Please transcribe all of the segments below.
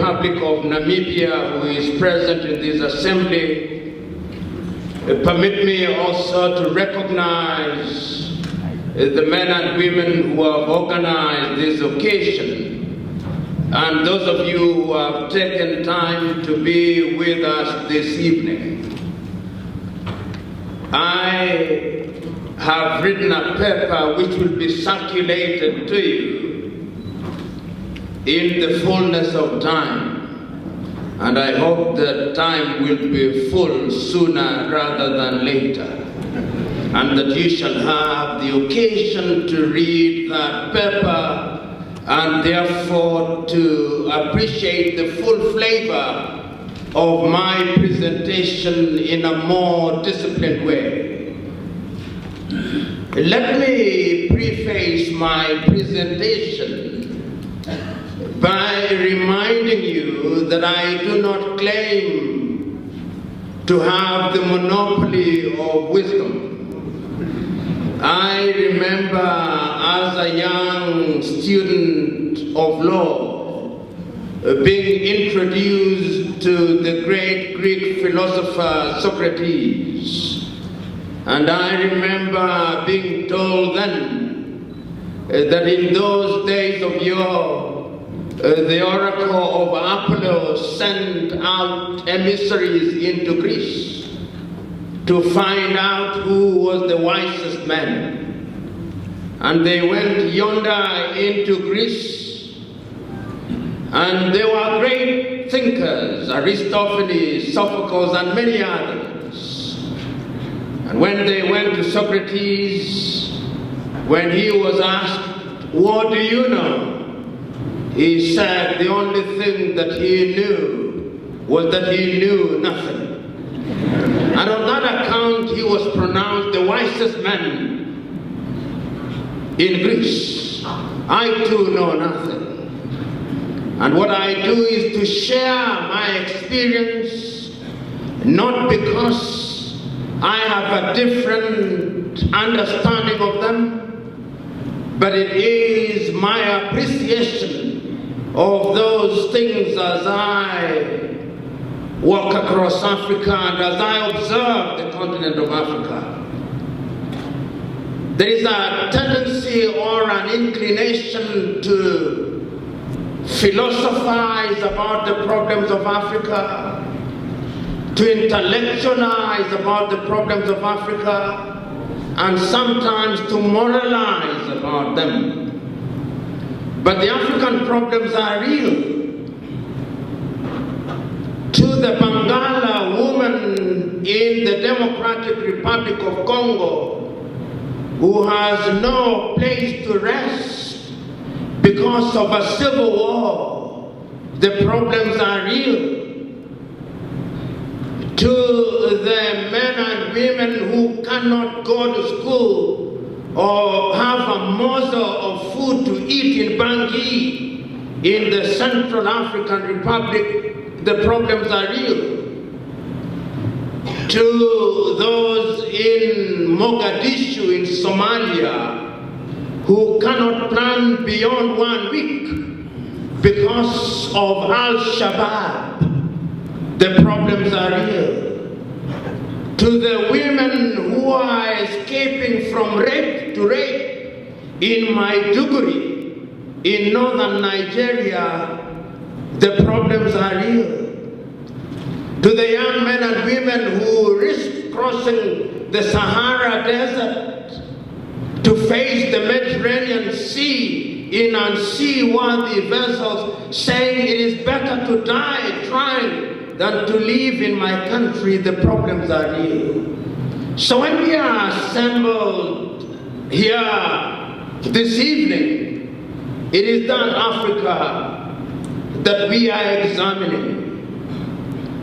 Republic of Namibia, who is present in this assembly, permit me also to recognize the men and women who have organized this occasion, and those of you who have taken time to be with us this evening. I have written a paper which will be circulated to you in the fullness of time, and I hope that time will be full sooner rather than later, and that you shall have the occasion to read that paper and therefore to appreciate the full flavor of my presentation in a more disciplined way. Let me preface my presentation by reminding you that I do not claim to have the monopoly of wisdom. I remember as a young student of law being introduced to the great Greek philosopher Socrates, and I remember being told then that in those days of yore, the oracle of Apollo sent out emissaries into Greece to find out who was the wisest man. And they went yonder into Greece, and there were great thinkers, Aristophanes, Sophocles, and many others. And when they went to Socrates, when he was asked, "What do you know?" he said the only thing that he knew was that he knew nothing. And on that account, he was pronounced the wisest man in Greece. I too know nothing. And what I do is to share my experience, not because I have a different understanding of them, but it is my appreciation of those things as I walk across Africa and as I observe the continent of Africa. There is a tendency or an inclination to philosophize about the problems of Africa, to intellectualize about the problems of Africa, and sometimes to moralize about them. But the African problems are real. To the Bangala woman in the Democratic Republic of Congo, who has no place to rest because of a civil war, the problems are real. To the men and women who cannot go to school or have a morsel of food to eat in Bangui, in the Central African Republic, the problems are real. To those in Mogadishu, in Somalia, who cannot plan beyond 1 week because of Al-Shabaab, the problems are real. To the women who are escaping from rape to rape in Maiduguri, in northern Nigeria, the problems are real. To the young men and women who risk crossing the Sahara Desert to face the Mediterranean Sea in unseaworthy vessels, saying it is better to die trying than to live in my country, the problems are real. So when we are assembled here this evening, it is that Africa that we are examining.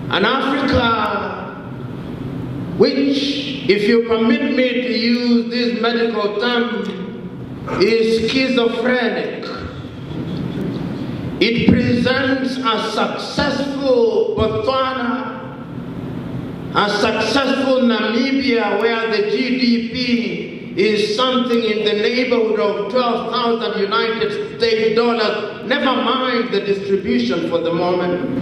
An Africa which, if you permit me to use this medical term, is schizophrenic. It presents a successful Botswana, a successful Namibia where the GDP is something in the neighborhood of 12,000 United States dollars. Never mind the distribution for the moment.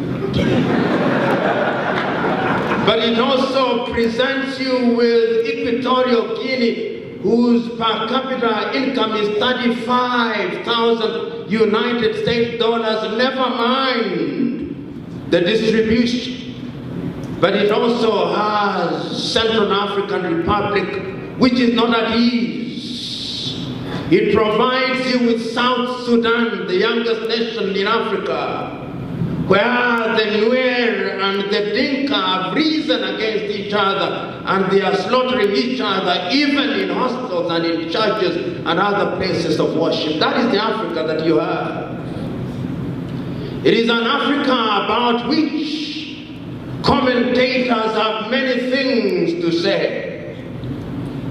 But it also presents you with Equatorial Guinea, whose per capita income is 35,000 United States dollars. Never mind the distribution. But it also has Central African Republic, which is not at ease. It provides you with South Sudan, the youngest nation in Africa, where the Nuer and the Dinka have risen against each other, and they are slaughtering each other, even in hostels and in churches and other places of worship. That is the Africa that you have. It is an Africa about which commentators have many things to say.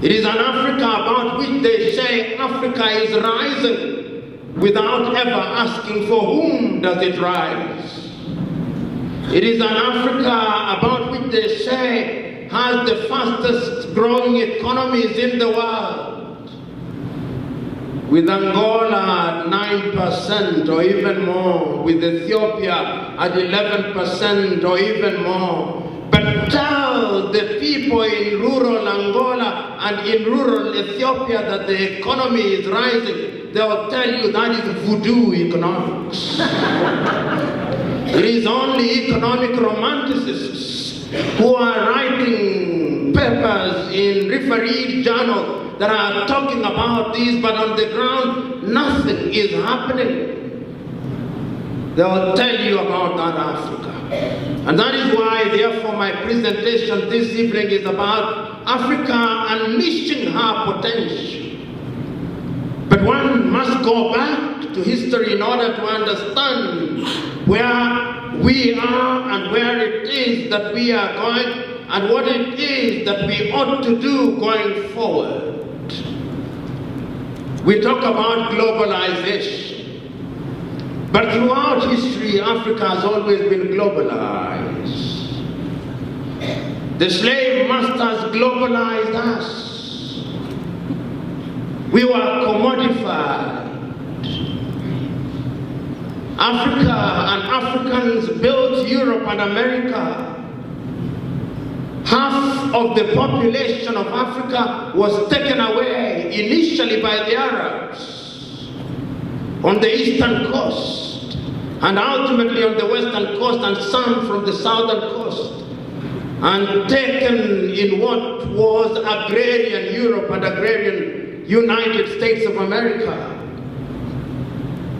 It is an Africa about which they say Africa is rising without ever asking for whom does it rise. It is an Africa about which they say has the fastest growing economies in the world, with Angola at 9% or even more, with Ethiopia at 11% or even more. But tell the people in rural Angola and in rural Ethiopia that the economy is rising, they'll tell you that is voodoo economics. It is only economic romanticists who are writing papers in refereed journals that are talking about this, but on the ground, nothing is happening. They'll tell you about that Africa. And that is why, therefore, my presentation this evening is about Africa unleashing her potential. But one must go back to history in order to understand where we are and where it is that we are going and what it is that we ought to do going forward. We talk about globalization. But throughout history, Africa has always been globalized. The slave masters globalized us. We were commodified. Africa and Africans built Europe and America. Half of the population of Africa was taken away initially by the Arabs on the eastern coast, and ultimately on the western coast, and some from the southern coast, and taken in what was agrarian Europe and agrarian United States of America.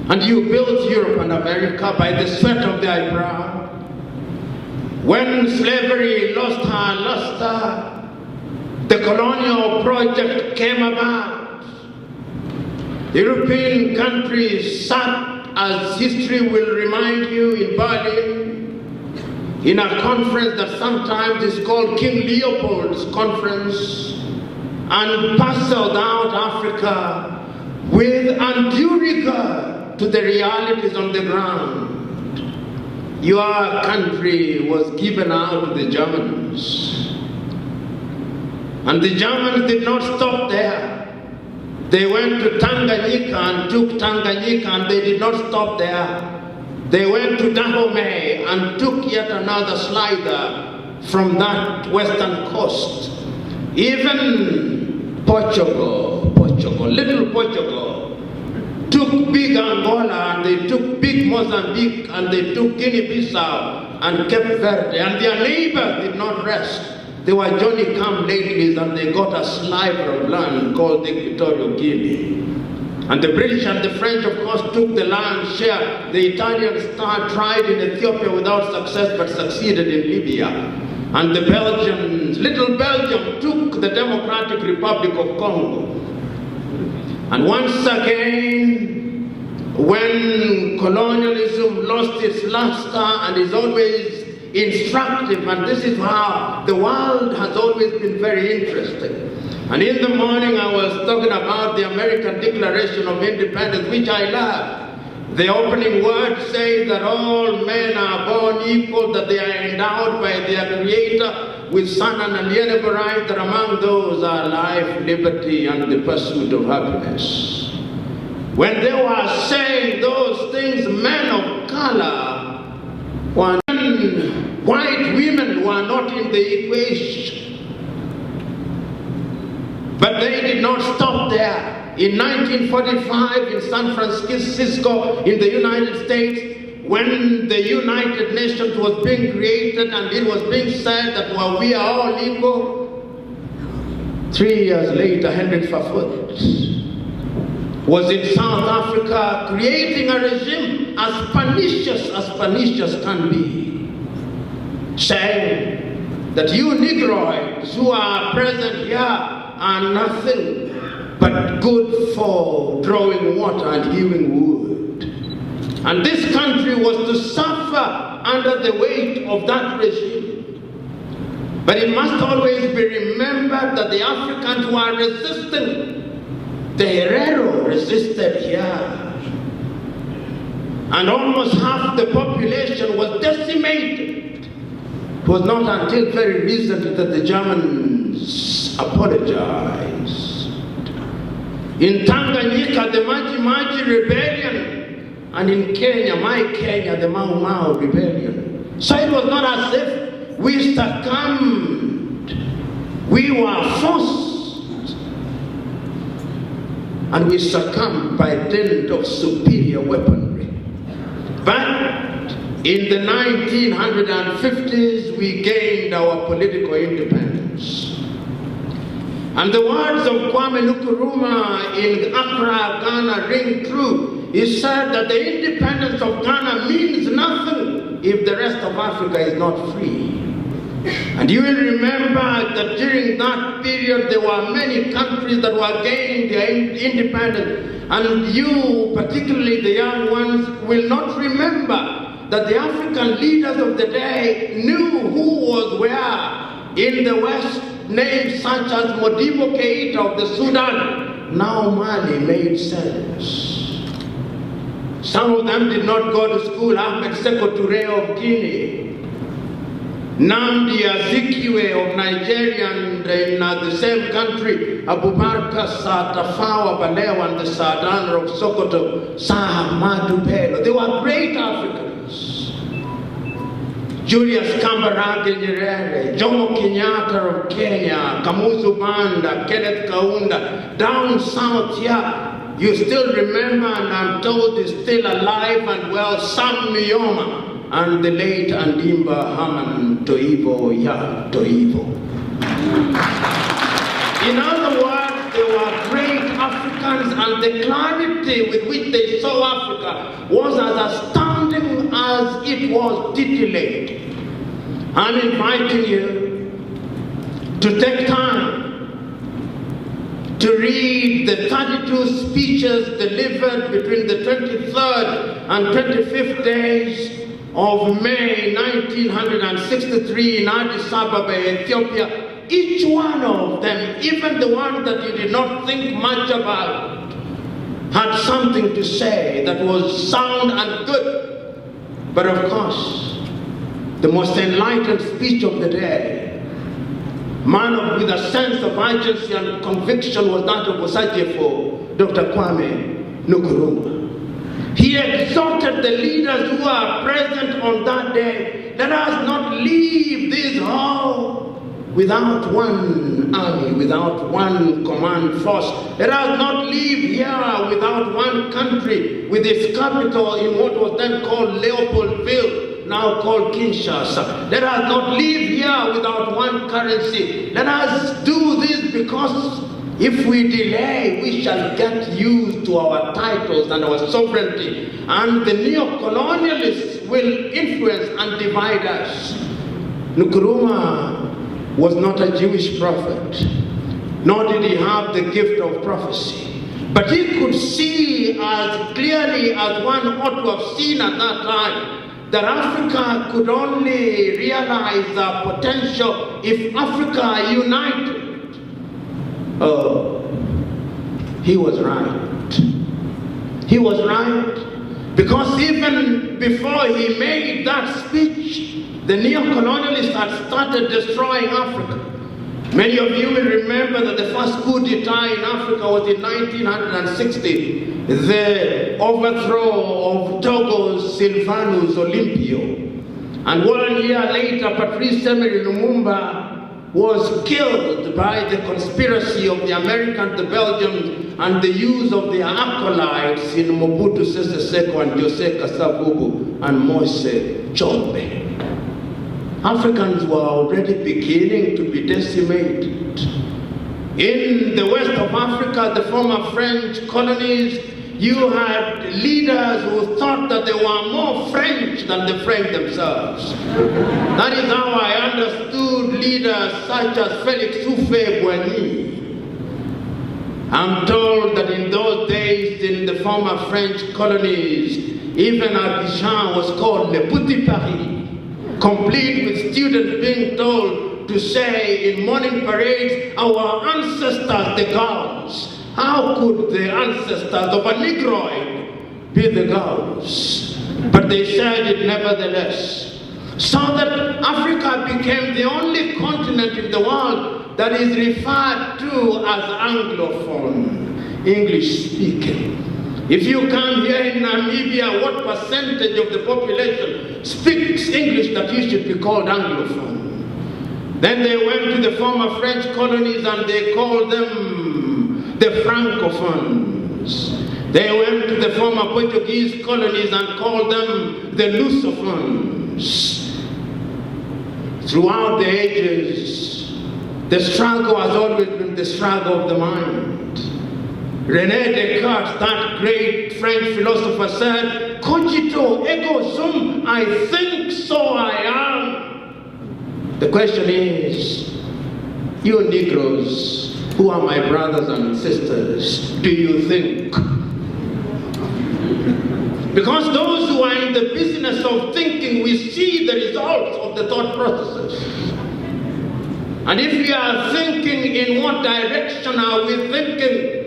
And you built Europe and America by the sweat of their brow. When slavery lost her luster, the colonial project came about. European countries sat, as history will remind you, in Berlin, in a conference that sometimes is called King Leopold's Conference, and parceled out Africa with undue regard to the realities on the ground. Your country was given out to the Germans. And the Germans did not stop there. They went to Tanganyika and took Tanganyika, and they did not stop there. They went to Dahomey and took yet another slider from that western coast. Even Portugal, little Portugal, took big Angola, and they took big Mozambique, and they took Guinea-Bissau and Cape Verde, and their neighbors did not rest. They were Johnny-come-latelys, and they got a sliver of land called Equatorial Guinea. And the British and the French, of course, took the lion's share. The Italians tried in Ethiopia without success, but succeeded in Libya. And the Belgians, little Belgium, took the Democratic Republic of Congo. And once again, when colonialism lost its luster, and is always instructive, and this is how the world has always been very interesting. And in the morning I was talking about the American Declaration of Independence, which I love. The opening words say that all men are born equal, that they are endowed by their Creator with some unalienable right, that among those are life, liberty, and the pursuit of happiness. When they were saying those things, men of color were white women were not in the equation. But they did not stop there. In 1945, in San Francisco, in the United States, when the United Nations was being created and it was being said that, well, we are all equal, 3 years later, Henry Fafoot was in South Africa creating a regime as pernicious can be, saying that you Negroids who are present here are nothing but good for drawing water and hewing wood. And this country was to suffer under the weight of that regime. But it must always be remembered that the Africans who are resisting, the Herero resisted here. And almost half the population was decimated. It was not until very recently that the Germans apologized. In Tanganyika, the Maji Rebellion, and in Kenya, my Kenya, the Mau Mau Rebellion. So it was not as if we succumbed. We were forced. And we succumbed by dint of superior weaponry. But in the 1950s, we gained our political independence. And the words of Kwame Nkrumah in Accra, Ghana ring true. He said that the independence of Ghana means nothing if the rest of Africa is not free. And you will remember that during that period there were many countries that were gaining their independence. And you, particularly the young ones, will not remember that the African leaders of the day knew who was where in the West. Names such as Modibo Keita of the Sudan, now Mali made sense. Some of them did not go to school. Ahmed Sékou Touré of Guinea, Nnamdi Azikiwe of Nigeria, and in the same country, Abubakar Tafawa Balewa and the Sardaar of Sokoto, Sir Ahmadu Bello. They were great Africans. Julius Kambarage Nyerere, Jomo Kenyatta of Kenya, Kamuzu Banda, Kenneth Kaunda, down south here, you still remember, and I'm told is still alive and well, Sam Myoma, and the late Andimba Haman Toivo Ya Toivo. In other words, they were great Africans, and the clarity with which they saw Africa was as astounding as it was titillating. I'm inviting you to take time to read the 32 speeches delivered between the 23rd and 25th days of May 1963 in Addis Ababa, Ethiopia. Each one of them, even the one that you did not think much about, had something to say that was sound and good. But of course, the most enlightened speech of the day, man with a sense of urgency and conviction, was that of Osajefo, Dr. Kwame Nkrumah. He exhorted the leaders who are present on that day, let us not leave this hall without one army, without one command force. Let us not leave here without one country with its capital in what was then called Leopoldville, now called Kinshasa. Let us not leave here without one currency. Let us do this because if we delay, we shall get used to our titles and our sovereignty, and the neo-colonialists will influence and divide us. Nkrumah was not a Jewish prophet, nor did he have the gift of prophecy. But he could see as clearly as one ought to have seen at that time that Africa could only realize her potential if Africa united. Oh, he was right. He was right. Because even before he made that speech, the neo-colonialists had started destroying Africa. Many of you will remember that the first coup d'etat in Africa was in 1960, the overthrow of Togo's Sylvanus Olympio. And 1 year later, Patrice Lumumba was killed by the conspiracy of the Americans, the Belgians, and the use of their acolytes in Mobutu Sese Seko and Jose Kasavubu and Moise Chombe. Africans were already beginning to be decimated. In the west of Africa, the former French colonies, you had leaders who thought that they were more French than the French themselves. That is how I understood leaders such as Felix Houphouët-Boigny. I'm told that in those days, in the former French colonies, even Abidjan was called Le Petit Paris, complete with students being told to say in morning parades, our ancestors, the Gauls. How could the ancestors of a Negroid be the Gauls? But they said it nevertheless. So that Africa became the only continent in the world that is referred to as Anglophone, English speaking. If you come here in Namibia, what percentage of the population speaks English that you should be called Anglophone? Then they went to the former French colonies and they called them the Francophones. They went to the former Portuguese colonies and called them the Lusophones. Throughout the ages, the struggle has always been the struggle of the mind. René Descartes, that great French philosopher, said, "Cogito ergo sum," I think, so I am. The question is, you Negroes, who are my brothers and sisters, do you think? Because those who are in the business of thinking, we see the results of the thought processes. And if we are thinking, in what direction are we thinking?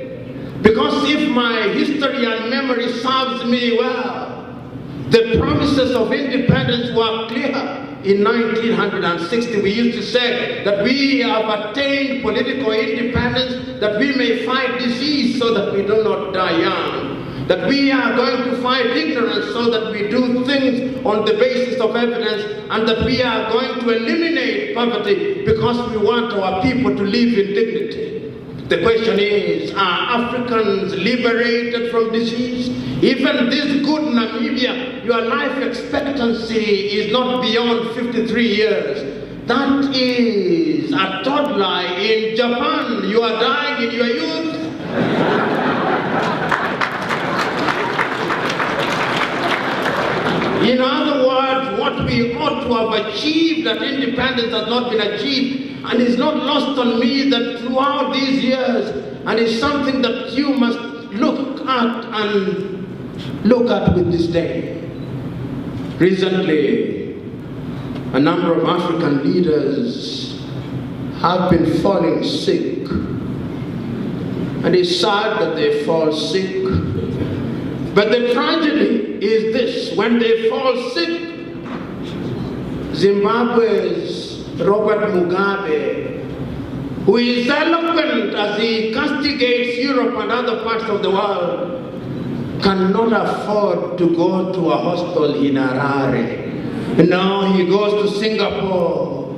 Because if my history and memory serves me well, the promises of independence were clear. In 1960, we used to say that we have attained political independence, that we may fight disease so that we do not die young, that we are going to fight ignorance so that we do things on the basis of evidence, and that we are going to eliminate poverty because we want our people to live in dignity. The question is, are Africans liberated from disease? Even this good Namibia, your life expectancy is not beyond 53 years. That is a toddler in Japan. You are dying in your youth. In other words, what we ought to have achieved at independence has not been achieved. And it's not lost on me that throughout these years, and it's something that you must look at with disdain. Recently, a number of African leaders have been falling sick. And it's sad that they fall sick. But the tragedy is this: when they fall sick, Zimbabwe's Robert Mugabe, who is eloquent as he castigates Europe and other parts of the world, cannot afford to go to a hostel in Harare. No, he goes to Singapore.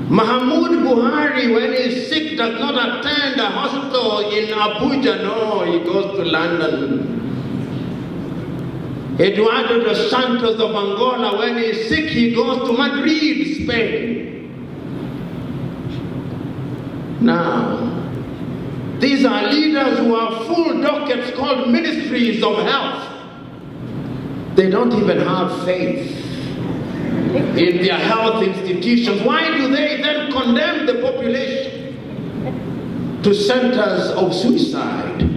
Mahmoud Buhari, when he's sick, does not attend a hostel in Abuja. No, he goes to London. Eduardo dos Santos of Angola, when he's sick, he goes to Madrid, Spain. Now, these are leaders who have full dockets called ministries of health. They don't even have faith in their health institutions. Why do they then condemn the population to centers of suicide?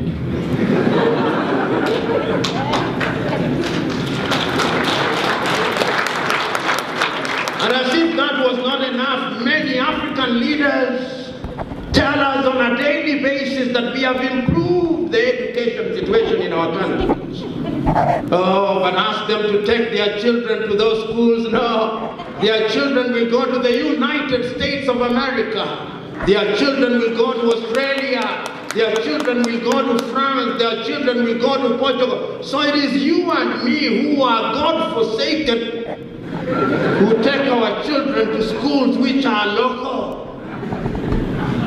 And as if that was not enough, many African leaders tell us on a daily basis that we have improved the education situation in our country. schools. Oh, but ask them to take their children to those schools. No, their children will go to the United States of America. Their children will go to Australia. Their children will go to France. Their children will go to Portugal. So it is you and me who are God-forsaken who take our children to schools which are local.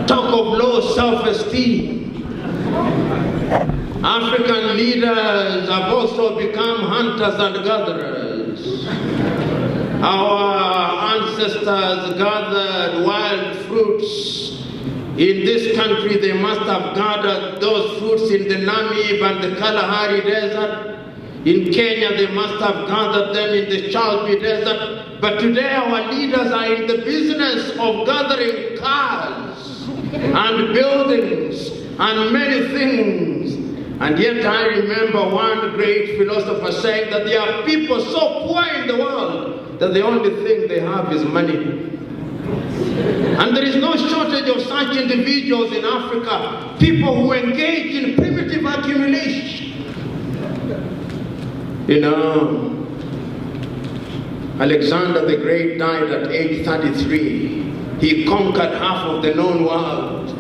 Talk of low self-esteem. African leaders have also become hunters and gatherers. Our ancestors gathered wild fruits. In this country, they must have gathered those fruits in the Namib and the Kalahari Desert. In Kenya, they must have gathered them in the Chalbi Desert. But today, our leaders are in the business of gathering cars and buildings and many things. And yet I remember one great philosopher saying that there are people so poor in the world that the only thing they have is money. And there is no shortage of such individuals in Africa, people who engage in primitive accumulation. You know, Alexander the Great died at age 33. He conquered half of the known world.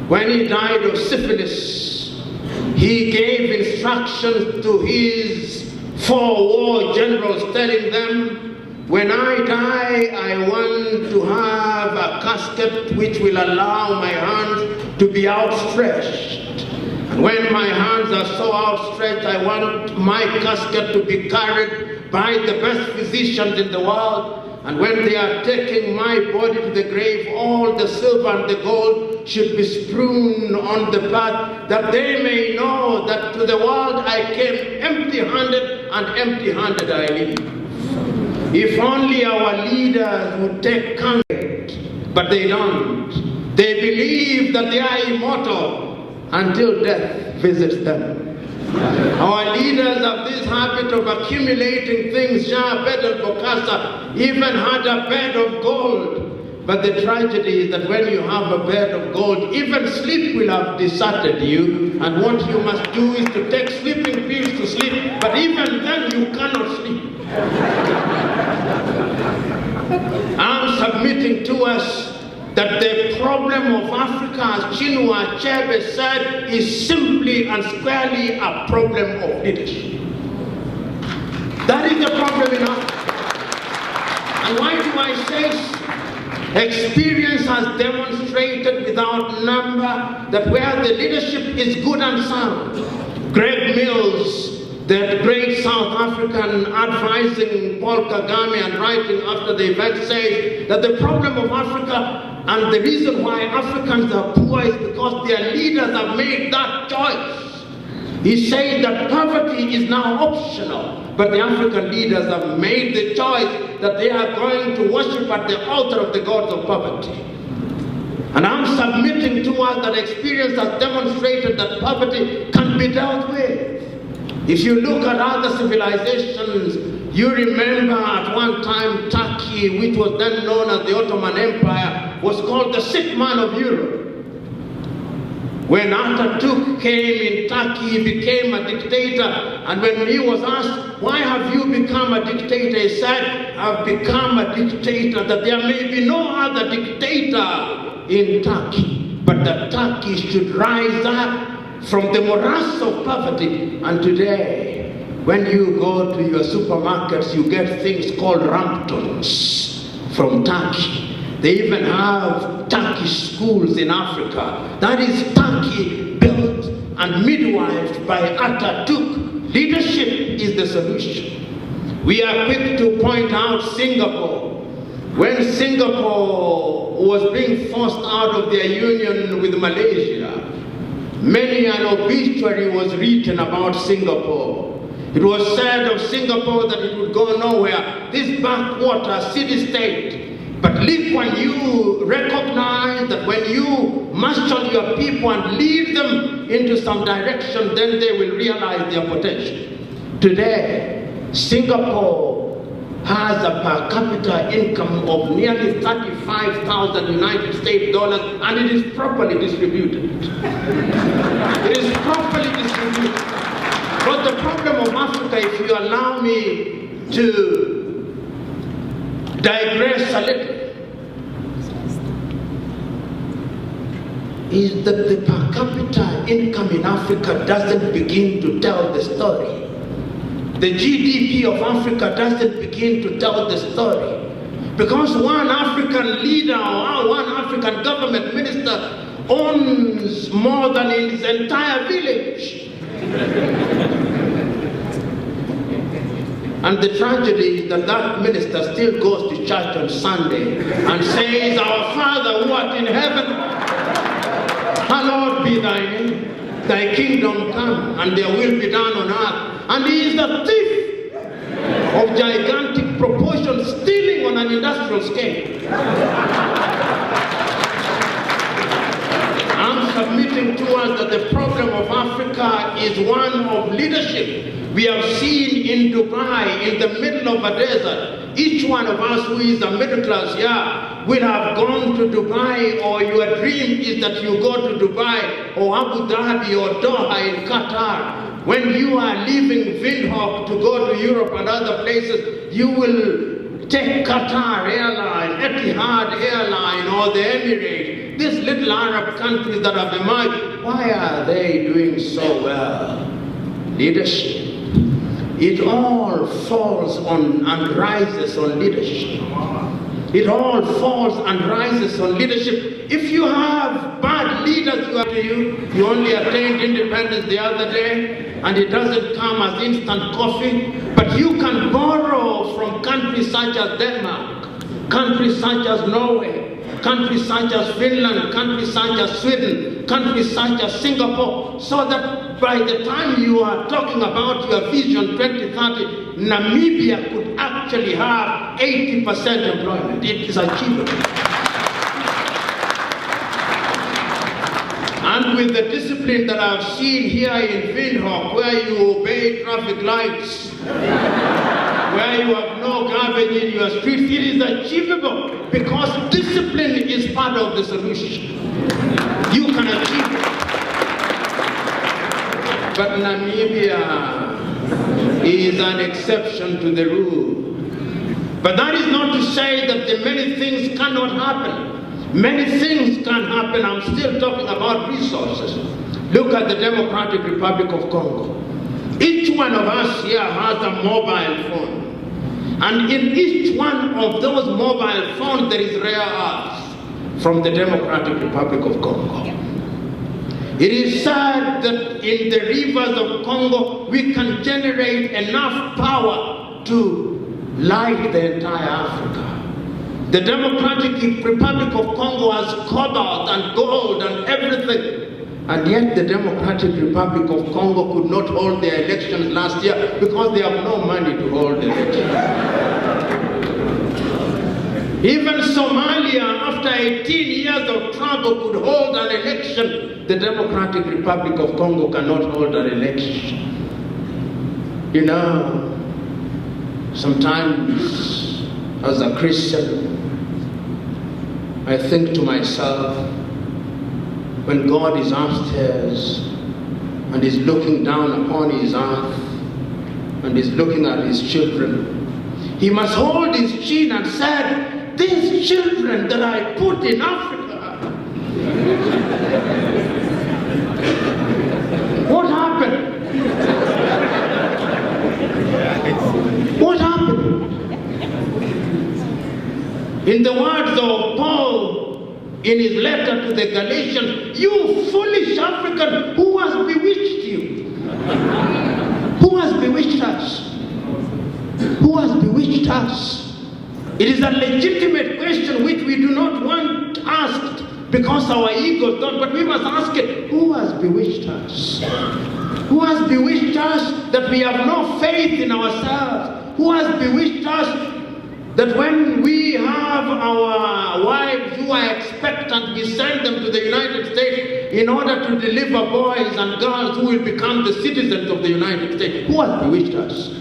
When he died of syphilis, he gave instructions to his 4 war generals, telling them, when I die, I want to have a casket which will allow my hands to be outstretched. And when my hands are so outstretched, I want my casket to be carried by the best physicians in the world. And when they are taking my body to the grave, all the silver and the gold should be strewn on the path, that they may know that to the world I came empty-handed, and empty-handed I leave. If only our leaders would take courage, but they don't. They believe that they are immortal until death visits them. Our leaders have this habit of accumulating things. Jean Bedel Bokassa even had a bed of gold. But the tragedy is that when you have a bed of gold, even sleep will have deserted you. And what you must do is to take sleeping pills to sleep. But even then you cannot sleep. I'm submitting to us that the problem of Africa, as Chinua Achebe said, is simply and squarely a problem of leadership. That is the problem in Africa. And why do I say so? Experience has demonstrated without number that where the leadership is good and sound. Greg Mills, the great South African, advising Paul Kagame and writing after the event, says that the problem of Africa and the reason why Africans are poor is because their leaders have made that choice. He says that poverty is now optional, but the African leaders have made the choice that they are going to worship at the altar of the gods of poverty. And I'm submitting to us that experience has demonstrated that poverty can be dealt with. If you look at other civilizations, you remember at one time Turkey, which was then known as the Ottoman Empire, was called the sick man of Europe. When Atatürk came in Turkey, he became a dictator. And when he was asked, why have you become a dictator? He said, I've become a dictator that there may be no other dictator in Turkey, but that Turkey should rise up from the morass of poverty. And today, when you go to your supermarkets, you get things called Ramptons from Turkey. They even have Turkish schools in Africa. That is Turkey built and midwifed by Atatürk. Leadership is the solution. We are quick to point out Singapore. When Singapore was being forced out of their union with Malaysia, many an obituary was written about Singapore. It was said of Singapore that it would go nowhere, this backwater city-state. But Lee Kuan Yew recognized that when you marshal your people and lead them into some direction, then they will realize their potential. Today, Singapore has a per capita income of nearly 35,000 United States dollars, and it is properly distributed. It is properly distributed. But the problem of Africa, if you allow me to digress a little, is that the per capita income in Africa doesn't begin to tell the story. The GDP of Africa doesn't begin to tell the story. Because one African leader or one African government minister owns more than his entire village. And the tragedy is that that minister still goes to church on Sunday and says, "Our Father who art in heaven, hallowed be thy name, thy kingdom come, and thy will be done on earth." And he is the thief of gigantic proportions, stealing on an industrial scale. I'm submitting to us that the problem of Africa is one of leadership. We have seen in Dubai, in the middle of a desert, each one of us who is a middle class here will have gone to Dubai, or your dream is that you go to Dubai or Abu Dhabi or Doha in Qatar. When you are leaving Windhoek to go to Europe and other places, you will take Qatar Airline, Etihad Airline, or the Emirates. These little Arab countries that have emerged, why are they doing so well? Leadership. It all falls on and rises on leadership. It all falls and rises on leadership. If you have bad leaders you only attained independence the other day, and it doesn't come as instant coffee, but you can borrow from countries such as Denmark, countries such as Norway, countries such as Finland, countries such as Sweden, countries such as Singapore, so that by the time you are talking about your vision 2030, Namibia could actually have 80% employment. It is achievable. And with the discipline that I've seen here in Windhoek, where you obey traffic lights, where you have no garbage in your streets, it is achievable because discipline is part of the solution. You can achieve it. But Namibia is an exception to the rule. But that is not to say that the many things cannot happen. Many things can happen. I'm still talking about resources. Look at the Democratic Republic of Congo. Each one of us here has a mobile phone. And in each one of those mobile phones there is rare earth from the Democratic Republic of Congo. It is sad that in the rivers of Congo we can generate enough power to light the entire Africa. The Democratic Republic of Congo has cobalt and gold and everything. And yet the Democratic Republic of Congo could not hold their elections last year because they have no money to hold elections. Even Somalia, after 18 years of trouble, could hold an election. The Democratic Republic of Congo cannot hold an election. You know, sometimes as a Christian, I think to myself, when God is upstairs and is looking down upon his earth and is looking at his children, he must hold his chin and say, these children that I put in Africa, what happened? What happened? In the words of Paul in his letter to the Galatians, you foolish African, who has bewitched you? Who has bewitched us? Who has bewitched us? It is a legitimate question which we do not want asked because our egos don't, but we must ask it, who has bewitched us? Who has bewitched us that we have no faith in ourselves? Who has bewitched us that when we have our wives who are expectant, we send them to the United States in order to deliver boys and girls who will become the citizens of the United States? Who has bewitched us?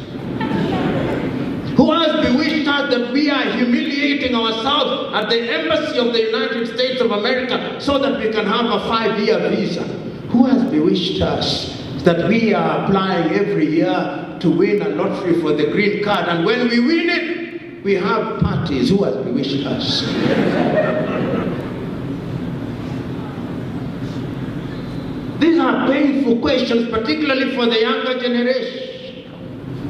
Who has bewitched us that we are humiliating ourselves at the embassy of the United States of America so that we can have a 5-year visa? Who has bewitched us that we are applying every year to win a lottery for the green card, and when we win it, we have parties. Who has bewitched us? These are painful questions, particularly for the younger generation.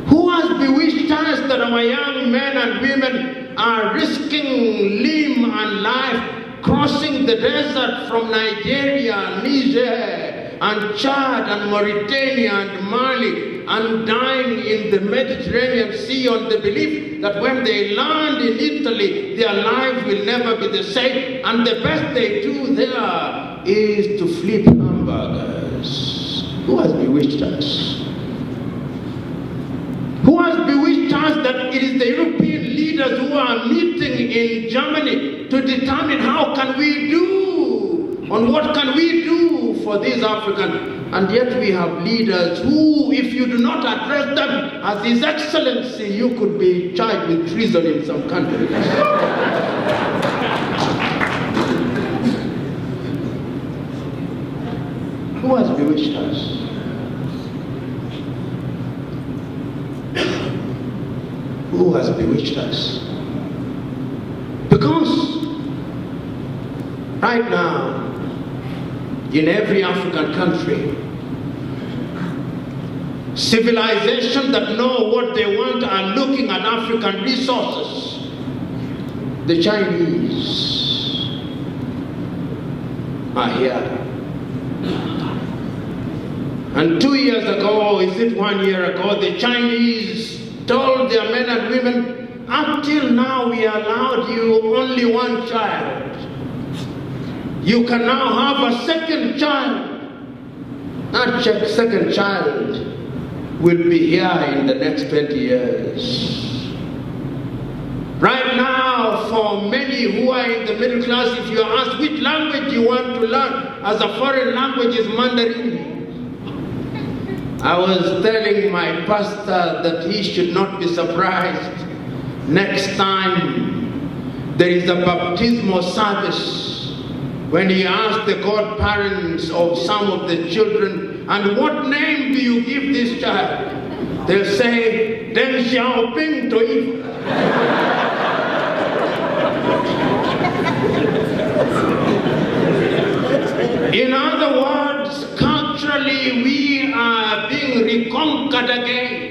Who has bewitched us that our young men and women are risking limb and life, crossing the desert from Nigeria, Niger, and Chad, and Mauritania, and Mali, and dying in the Mediterranean Sea on the belief that when they land in Italy, their lives will never be the same, and the best they do there is to flip hamburgers. Who has bewitched us? Who has bewitched us that it is the European leaders who are meeting in Germany to determine how can we do, on what can we do for these Africans? And yet we have leaders who, if you do not address them as His Excellency, you could be charged with treason in some countries. Who has bewitched us? Who has bewitched us? Because right now, in every African country, civilizations that know what they want are looking at African resources. The Chinese are here. And 2 years ago, is it 1 year ago, the Chinese told their men and women, up till now we allowed you only one child. You can now have a second child. That second child will be here in the next 20 years. Right now, for many who are in the middle class, if you are asked which language you want to learn as a foreign language, is Mandarin. I was telling my pastor that he should not be surprised next time there is a baptismal service when he asked the godparents of some of the children, and what name do you give this child? They'll say, Deng Xiaoping to Eve. In other words, culturally we are being reconquered again.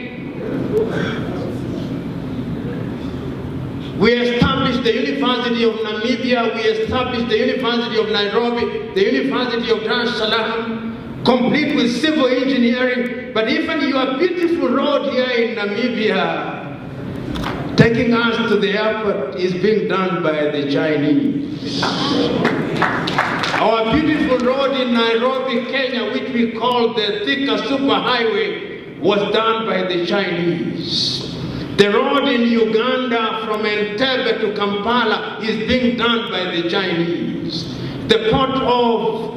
We established the University of Namibia, we established the University of Nairobi, the University of Dar es Salaam, complete with civil engineering, but even your beautiful road here in Namibia, taking us to the airport, is being done by the Chinese. Our beautiful road in Nairobi, Kenya, which we call the Thika Superhighway, was done by the Chinese. The road in Uganda from Entebbe to Kampala is being done by the Chinese. The port of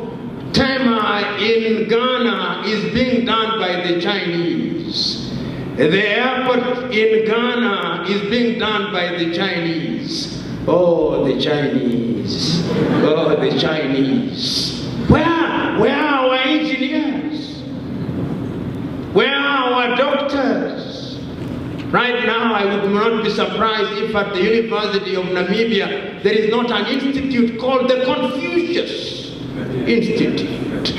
Tema in Ghana is being done by the Chinese. The airport in Ghana is being done by the Chinese. Oh, the Chinese. Oh, the Chinese. Where are our engineers? Where are our doctors? Right now, I would not be surprised if at the University of Namibia there is not an institute called the Confucius Institute.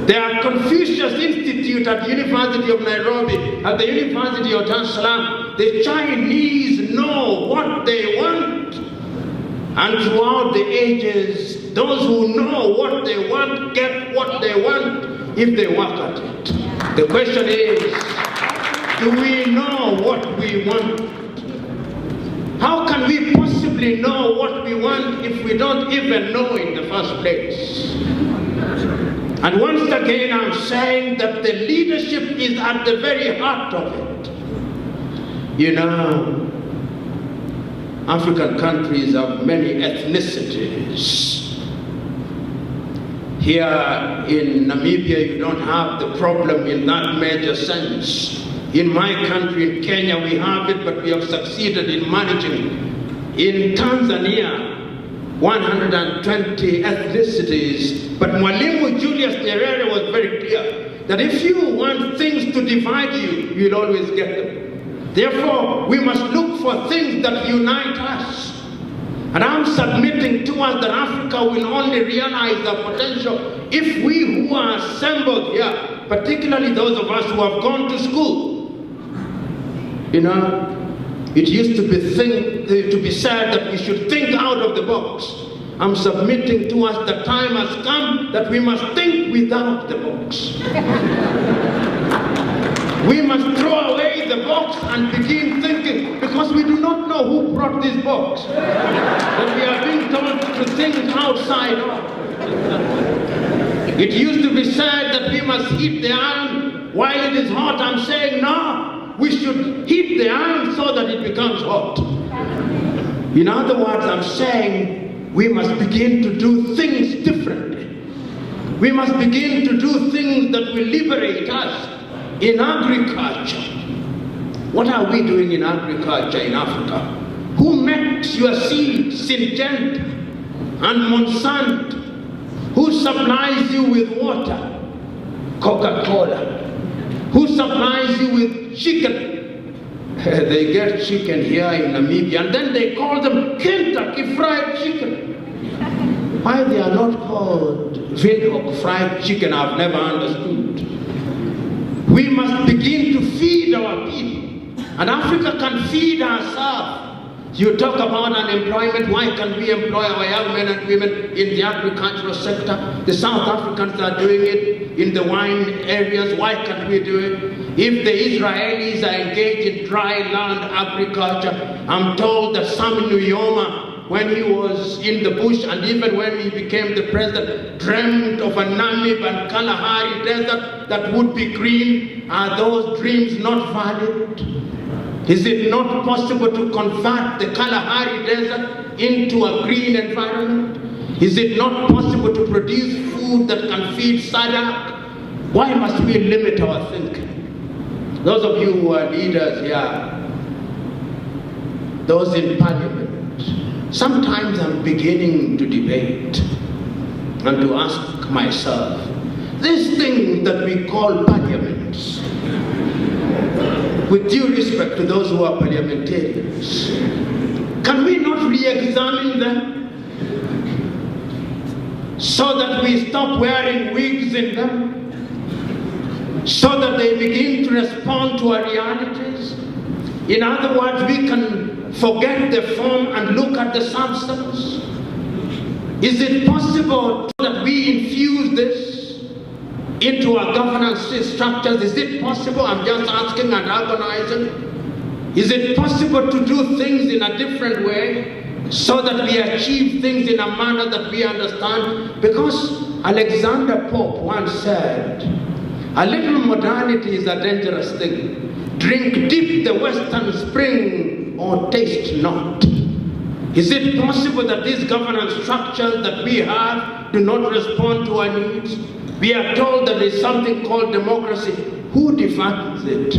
There are Confucius Institute at the University of Nairobi, at the University of Dar es Salaam. The Chinese know what they want. And throughout the ages, those who know what they want get what they want if they work at it. The question is, do we know what we want? How can we possibly know what we want if we don't even know in the first place? And once again, I'm saying that the leadership is at the very heart of it. You know, African countries have many ethnicities. Here in Namibia, you don't have the problem in that major sense. In my country, in Kenya, we have it, but we have succeeded in managing it. In Tanzania, 120 ethnicities, but Mwalimu Julius Nyerere was very clear that if you want things to divide you, you'll always get them. Therefore, we must look for things that unite us. And I'm submitting to us that Africa will only realize the potential if we who are assembled here, particularly those of us who have gone to school. You know, it used to be said that we should think out of the box. I'm submitting to us the time has come that we must think without the box. We must throw away the box and begin thinking, because we do not know who brought this box. But we are being told to think outside of. It used to be said that we must heat the iron while it is hot. I'm saying no, we should heat the iron so that it becomes hot. In other words, I'm saying we must begin to do things differently. We must begin to do things that will liberate us. In agriculture, what are we doing in agriculture in Africa? Who makes your seeds, Syngenta and Monsanto? Who supplies you with water? Coca-Cola. Who supplies you with chicken? They get chicken here in Namibia, and then they call them Kentucky Fried Chicken. Why they are not called Windhoek Fried Chicken, I've never understood. We must begin to feed our people, and Africa can feed herself. You talk about unemployment. Why can't we employ our young men and women in the agricultural sector? The South Africans are doing it in the wine areas. Why can't we do it? If the Israelis are engaged in dry land agriculture, I'm told that Sam Nujoma, when he was in the bush and even when he became the president, dreamt of a Namib and Kalahari desert that would be green. Are those dreams not valid? Is it not possible to convert the Kalahari desert into a green environment? Is it not possible to produce food that can feed SADC? Why must we limit our thinking? Those of you who are leaders here, those in parliament, sometimes I'm beginning to debate and to ask myself, this thing that we call parliaments, with due respect to those who are parliamentarians, can we not re-examine them so that we stop wearing wigs in them, so that they begin to respond to our realities? In other words, we can forget the form and look at the substance. Is it possible that we infuse this into our governance structures? Is it possible? I'm just asking and agonizing. Is it possible to do things in a different way so that we achieve things in a manner that we understand? Because Alexander Pope once said, a little modernity is a dangerous thing. Drink deep the western spring or taste not. Is it possible that these governance structures that we have do not respond to our needs? We are told that there is something called democracy. Who defines it?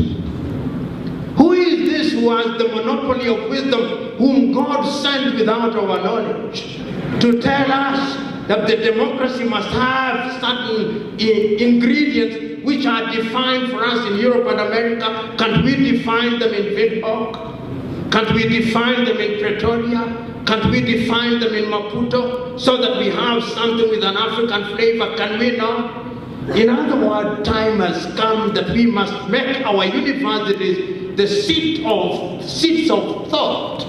Who is this who has the monopoly of wisdom, whom God sent without our knowledge, to tell us that the democracy must have certain ingredients which are defined for us in Europe and America? Can't we define them in Windhoek? Can't we define them in Pretoria? Can't we define them in Maputo so that we have something with an African flavor? Can we not? In other words, time has come that we must make our universities the seats of thought.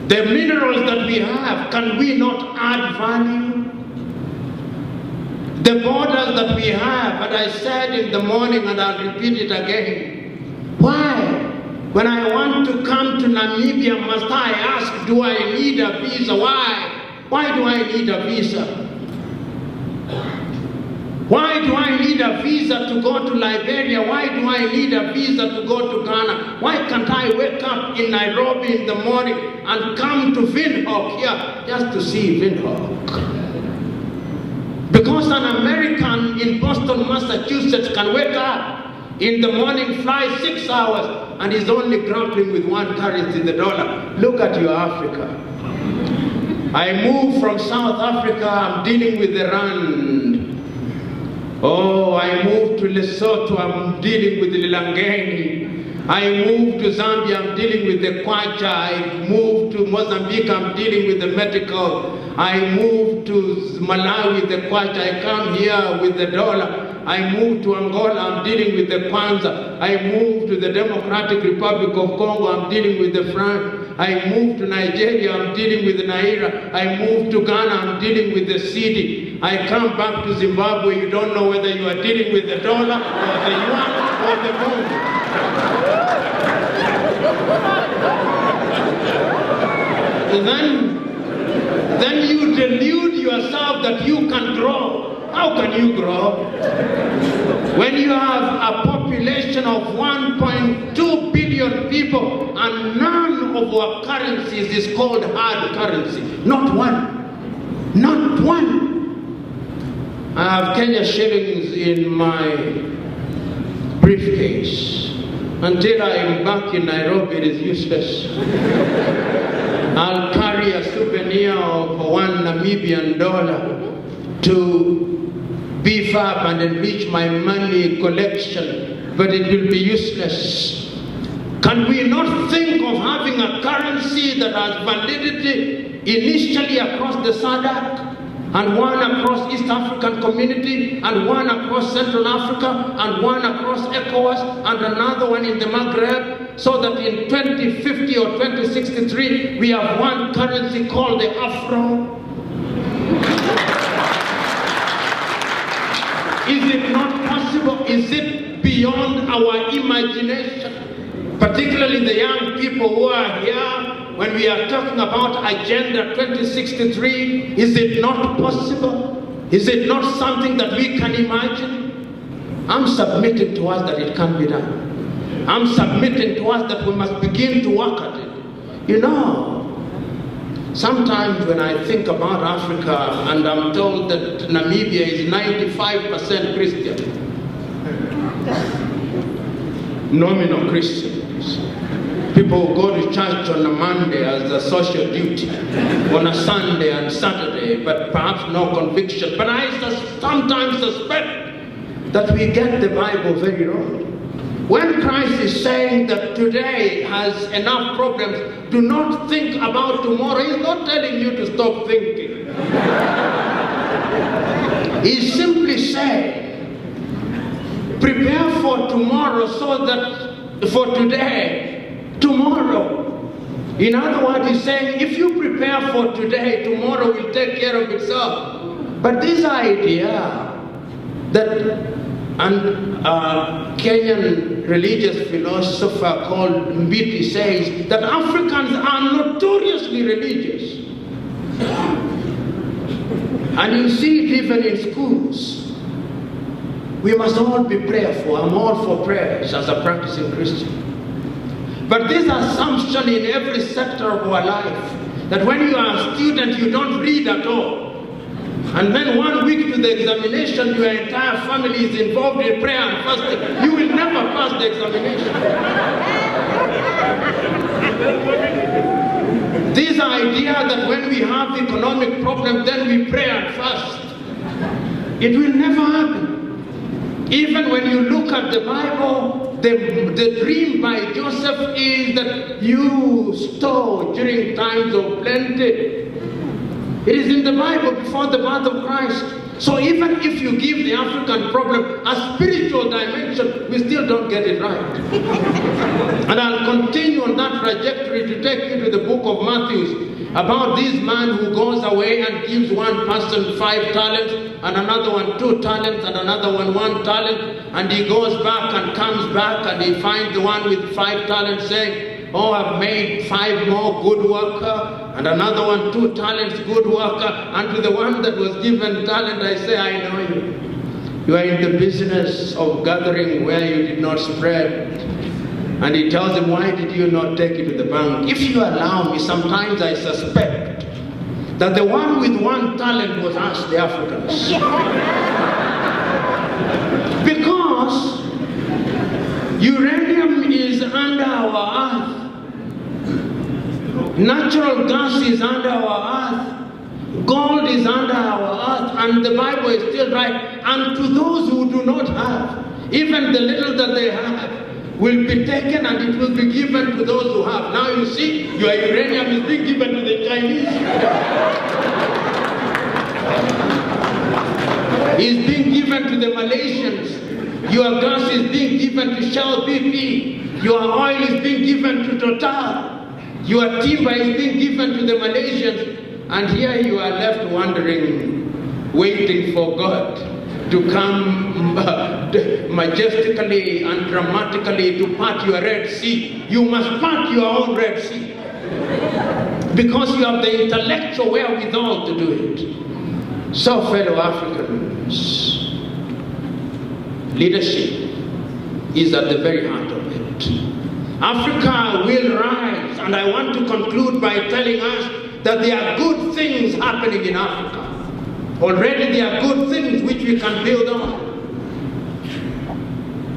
The minerals that we have, can we not add value? The borders that we have, and I said in the morning and I'll repeat it again, why? When I want to come to Namibia, must I ask, do I need a visa? Why? Why do I need a visa? Why do I need a visa to go to Liberia? Why do I need a visa to go to Ghana? Why can't I wake up in Nairobi in the morning and come to Windhoek here just to see Windhoek? Because an American in Boston, Massachusetts can wake up in the morning, fly 6 hours, and is only grappling with one currency, the dollar. Look at your Africa. I moved from South Africa, I'm dealing with the rand. Oh, I moved to Lesotho, I'm dealing with the Lilangeni. I moved to Zambia, I'm dealing with the Kwacha. I moved to Mozambique, I'm dealing with the medical. I moved to Malawi, the Kwacha. I come here with the dollar. I moved to Angola, I'm dealing with the Kwanza. I moved to the Democratic Republic of Congo, I'm dealing with the franc. I moved to Nigeria, I'm dealing with the Naira. I moved to Ghana, I'm dealing with the cedi. I come back to Zimbabwe, you don't know whether you are dealing with the dollar or the yuan or the pound. Then you delude yourself that you can grow. How can you grow? When you have a population of 1.2 billion people and none of our currencies is called hard currency. Not one. Not one. I have Kenya shillings in my briefcase. Until I am back in Nairobi, it is useless. I'll carry a souvenir of $1 Namibian to beef up and enrich my money collection, but it will be useless. Can we not think of having a currency that has validity initially across the SADC, and one across East African Community, and one across Central Africa, and one across ECOWAS, and another one in the Maghreb, so that in 2050 or 2063, we have one currency called the Afro? Is it not possible? Is it beyond our imagination? Particularly the young people who are here, when we are talking about Agenda 2063, is it not possible? Is it not something that we can imagine? I'm submitting to us that it can be done. I'm submitting to us that we must begin to work at it. You know, sometimes when I think about Africa and I'm told that Namibia is 95% Christian, nominal Christians. People go to church on a Monday as a social duty, on a Sunday and Saturday, but perhaps no conviction. But I sometimes suspect that we get the Bible very wrong. When Christ is saying that today has enough problems, do not think about tomorrow, he's not telling you to stop thinking. He's simply saying, prepare for tomorrow so that for today, tomorrow. In other words, he's saying, if you prepare for today, tomorrow will take care of itself. But this idea that Kenyan religious philosopher called Mbiti says that Africans are notoriously religious. And you see it even in schools. We must all be prayerful. I'm all for prayers as a practicing Christian. But this assumption in every sector of our life, that when you are a student, you don't read at all. And then 1 week to the examination, your entire family is involved in prayer and fasting. You will never pass the examination. This idea that when we have economic problems, then we pray and fast. It will never happen. Even when you look at the Bible, the dream by Joseph is that you store during times of plenty. It is in the Bible before the birth of Christ. So even if you give the African problem a spiritual dimension, we still don't get it right. And I'll continue on that trajectory to take you to the book of Matthew, about this man who goes away and gives one person 5 talents, and another one 2 talents, and another one 1 talent, and he goes back and comes back and he finds the one with 5 talents saying, oh, I've made 5 more, good worker, and another one 2 talents, good worker, and to the one that was given talent I say, I know you. You are in the business of gathering where you did not spread. And he tells him, why did you not take it to the bank? If you allow me, sometimes I suspect that the one with 1 talent was us, the Africans. Because uranium is under our earth. Natural gas is under our earth. Gold is under our earth, and the Bible is still right. And to those who do not have, even the little that they have will be taken and it will be given to those who have. Now you see, your uranium is being given to the Chinese. It's being given to the Malaysians. Your gas is being given to Shell BP. Your oil is being given to Total. Your timber is being given to the Malaysians. And here you are left wondering, waiting for God to come majestically and dramatically to part your Red Sea. You must part your own Red Sea. Because you have the intellectual wherewithal to do it. So, fellow Africans, leadership is at the very heart of it. Africa will rise, and I want to conclude by telling us that there are good things happening in Africa. Already there are good things which we can build on.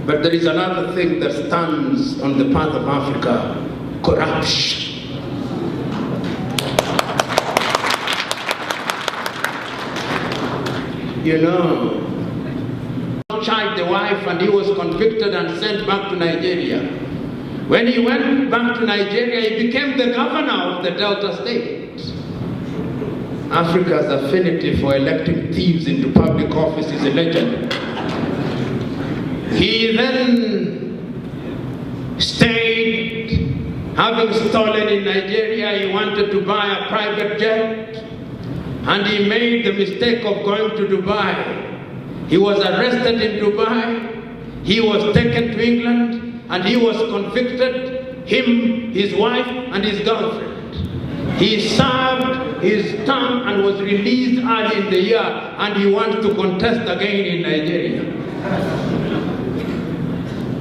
But there is another thing that stands on the path of Africa: corruption. You know, charged the wife and he was convicted and sent back to Nigeria. When he went back to Nigeria, he became the governor of the Delta State. Africa's affinity for electing thieves into public office is a legend. He then stayed, having stolen in Nigeria. He wanted to buy a private jet, and he made the mistake of going to Dubai. He was arrested in Dubai. He was taken to England, and he was convicted, him, his wife, and his girlfriend. He served his term and was released early in the year, and he wants to contest again in Nigeria.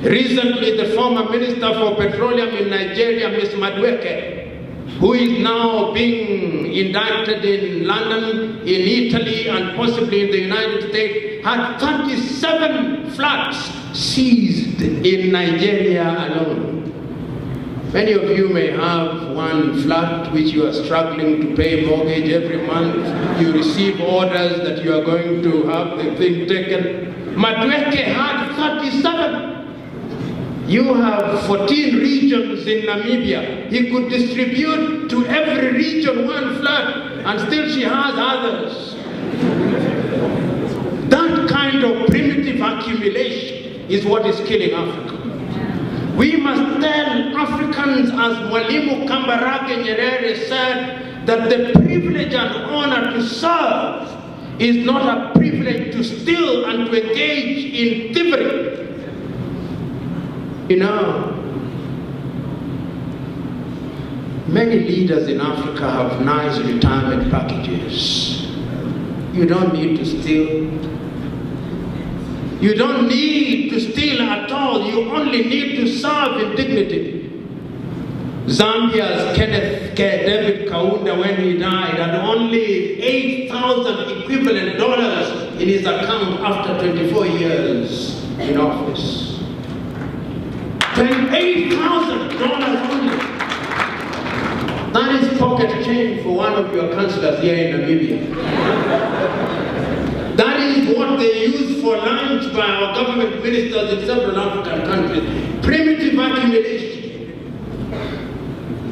Recently, the former Minister for Petroleum in Nigeria, Ms. Madueke, who is now being indicted in London, in Italy, and possibly in the United States, had 37 flats seized in Nigeria alone. Many of you may have one flat which you are struggling to pay mortgage every month. You receive orders that you are going to have the thing taken. Madueke had 37. You have 14 regions in Namibia. He could distribute to every region one flat, and still she has others. That kind of primitive accumulation is what is killing Africa. We must tell Africans, as Mwalimu Kambarage Nyerere said, that the privilege and honor to serve is not a privilege to steal and to engage in thievery. You know, many leaders in Africa have nice retirement packages. You don't need to steal. You don't need to steal at all. You only need to serve in dignity. Zambia's David Kaunda, when he died, had only $8,000 equivalent dollars in his account after 24 years in office. $8,000 only. That is pocket change for one of your councillors here in Namibia. That is what they use for lunch by our government ministers in several African countries. Primitive accumulation.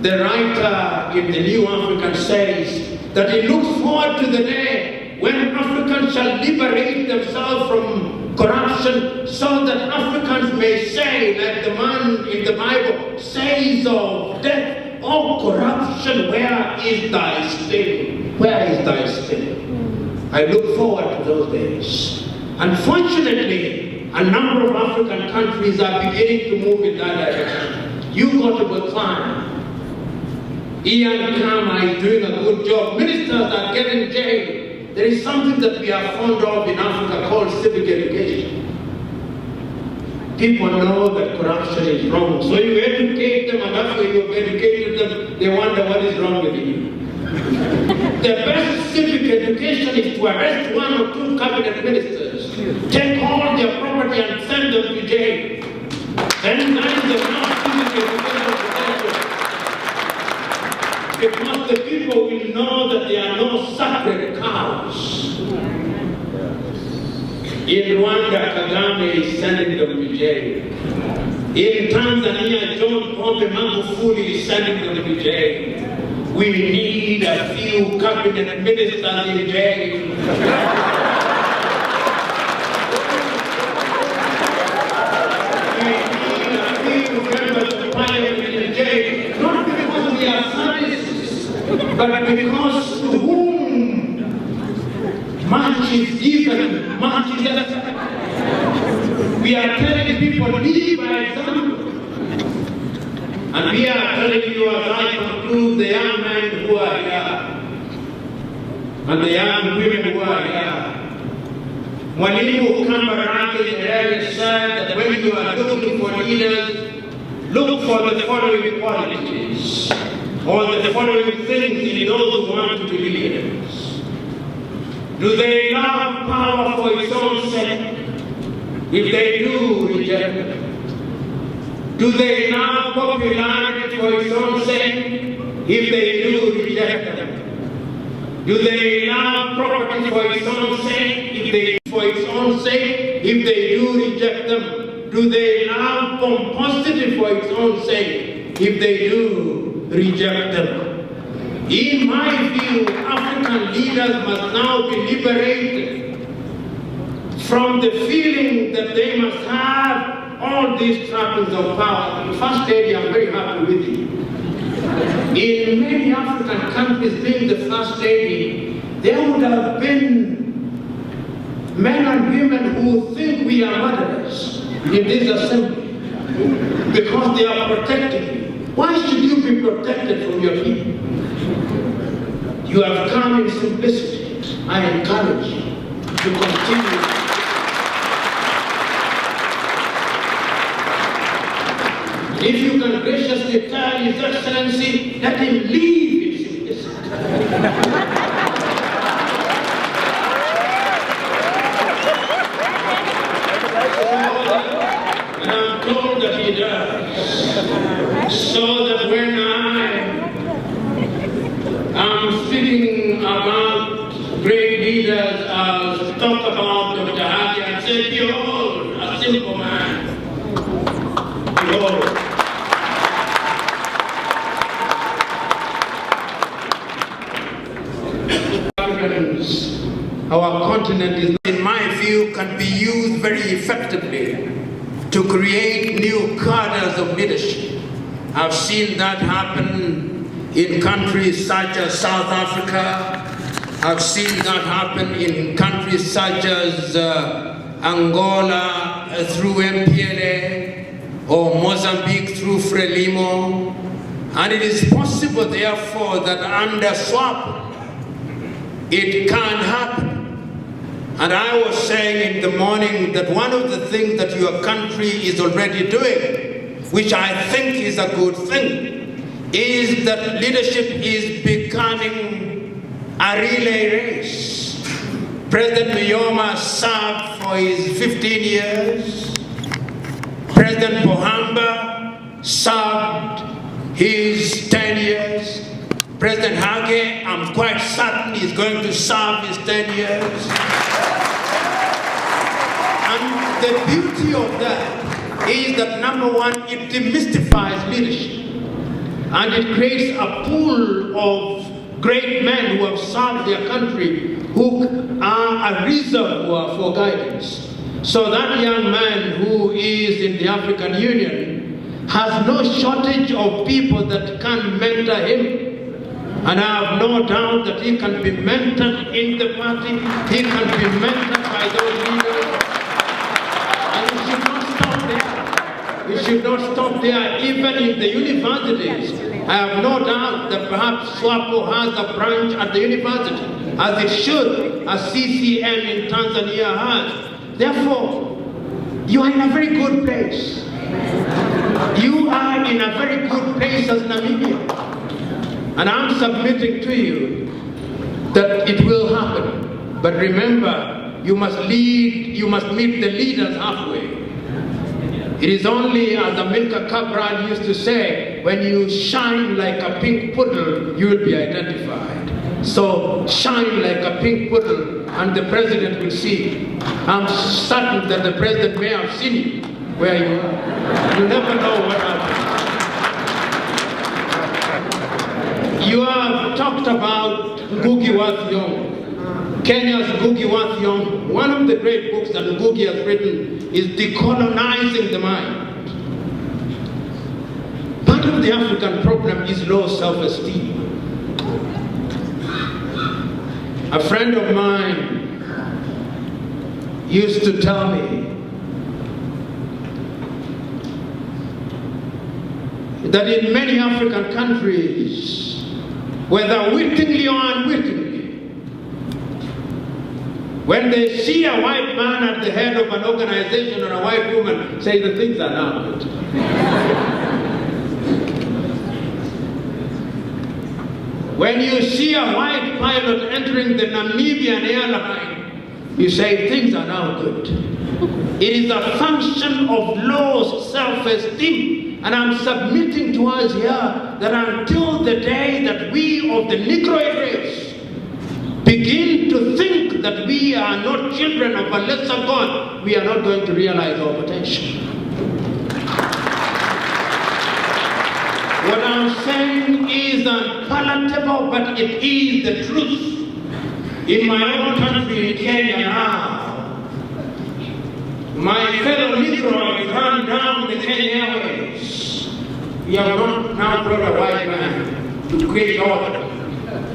The writer in the New African says that he looks forward to the day when Africans shall liberate themselves from corruption, so that Africans may say, like the man in the Bible says of death, "Oh corruption, where is thy sting? Where is thy sting?" I look forward to those days. Unfortunately, a number of African countries are beginning to move in that direction. You go to Botswana. Ian Khama is doing a good job. Ministers are getting jailed. There is something that we are fond of in Africa called civic education. People know that corruption is wrong. So you educate them, and after you have educated them, they wonder what is wrong with you. The best civic education is to arrest one or two cabinet ministers, take all their property and send them to jail. And that is the most civic education. Because the people will know that there are no sacred cows. In Rwanda, Kagame is sending them to jail. In Tanzania, John Pombe Magufuli is sending them to jail. We need a few cabinet ministers in jail. We need a few members of parliament in jail. Not because we are sadists, but because to whom much is given, much is left. We are telling people, lead by example. And we are telling you, as I conclude, the young men who are here, and the young women who are here, Mwalimu Kambarage Nyerere said that when you are looking for leaders, look for the following qualities, or the following things in those who want to be leaders. Do they love power for its own sake? If they do, reject them. Do they love popularity for its own sake? If they do, reject them. Do they love property for its own sake? If they for its own sake, if they do, reject them. Do they love pomposity for its own sake? If they do, reject them. In my view, African leaders must now be liberated from the feeling that they must have all these trappings of power. In First Lady, I'm very happy with you. In many African countries, being the First Lady, there would have been men and women who think we are murderers in this assembly because they are protecting you. Why should you be protected from your people? You have come in simplicity. I encourage you to continue. If you can graciously tell His Excellency, let him leave in simplicity. And I'm told that he does. So that when I'm speaking about great leaders, I'll talk about Dr. Hadi and say, behold, a simple man. Behold. Our continent is, in my view, can be used very effectively to create new cadres of leadership. I've seen that happen in countries such as South Africa. I've seen that happen in countries such as Angola through MPLA or Mozambique through Frelimo. And it is possible, therefore, that under SWAPO, it can happen. And I was saying in the morning that one of the things that your country is already doing, which I think is a good thing, is that leadership is becoming a relay race. President Nyoma served for his 15 years. President Pohamba served his 10 years. President Hage, I'm quite certain he's going to serve his 10 years. And the beauty of that is that, number one, it demystifies leadership. And it creates a pool of great men who have served their country, who are a reservoir for guidance. So that young man who is in the African Union has no shortage of people that can mentor him. And I have no doubt that he can be mentored in the party, he can be mentored by those leaders. And it should not stop there. It should not stop there, even in the universities. I have no doubt that perhaps SWAPO has a branch at the university, as it should, as CCM in Tanzania has. Therefore, you are in a very good place. You are in a very good place as Namibia. And I'm submitting to you that it will happen. But remember, you must lead, you must meet the leaders halfway. It is only, as Amilcar Cabral used to say, when you shine like a pink poodle, you will be identified. So shine like a pink poodle and the president will see. I'm certain that the president may have seen you where you are. You never know what happens. You have talked about Ngugi wa Thiong'o. Kenya's Ngugi wa Thiong'o. One of the great books that Ngugi has written is Decolonizing the Mind. Part of the African problem is low self-esteem. A friend of mine used to tell me that in many African countries, whether wittingly or unwittingly, when they see a white man at the head of an organization or a white woman, say the things are now good. When you see a white pilot entering the Namibian airline, you say things are now good. It is a function of low self-esteem. And I'm submitting to us here that until the day that we of the Negroid race begin to think that we are not children of a lesser God, we are not going to realize our potential. What I'm saying is unpalatable, but it is the truth. In my own country, in Kenya now, my fellow Negroids run down the Kenya Airways. We have not now brought a white man to create order.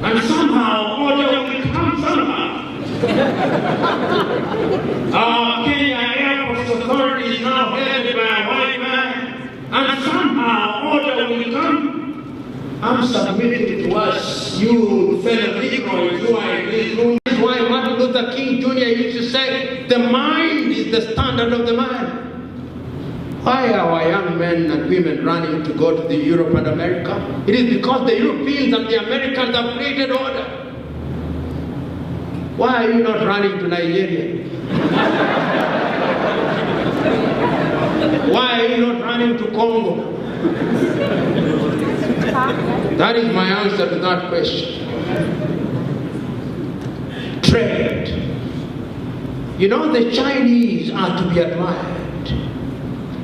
And somehow, order will come somehow. Our Kenya Airports Authority is now headed by a white man, and somehow order will come. I'm submitting to us, you fellow Negroids who are in this room. This is why Martin Luther King Jr. used to say, the mind is the standard of the man. Why are our young men and women running to go to Europe and America? It is because the Europeans and the Americans have created order. Why are you not running to Nigeria? Why are you not running to Congo? That is my answer to that question. Trade. You know, the Chinese are to be admired.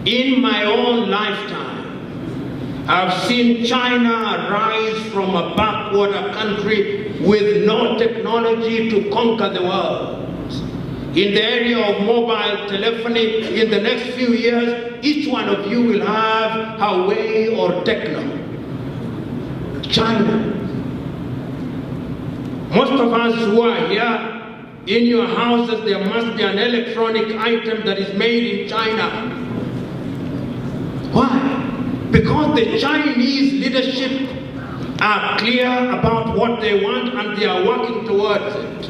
In my own lifetime, I've seen China rise from a backward country with no technology to conquer the world. In the area of mobile telephony, in the next few years, each one of you will have Huawei or Techno. China. Most of us who are here, in your houses, there must be an electronic item that is made in China. Why? Because the Chinese leadership are clear about what they want and they are working towards it.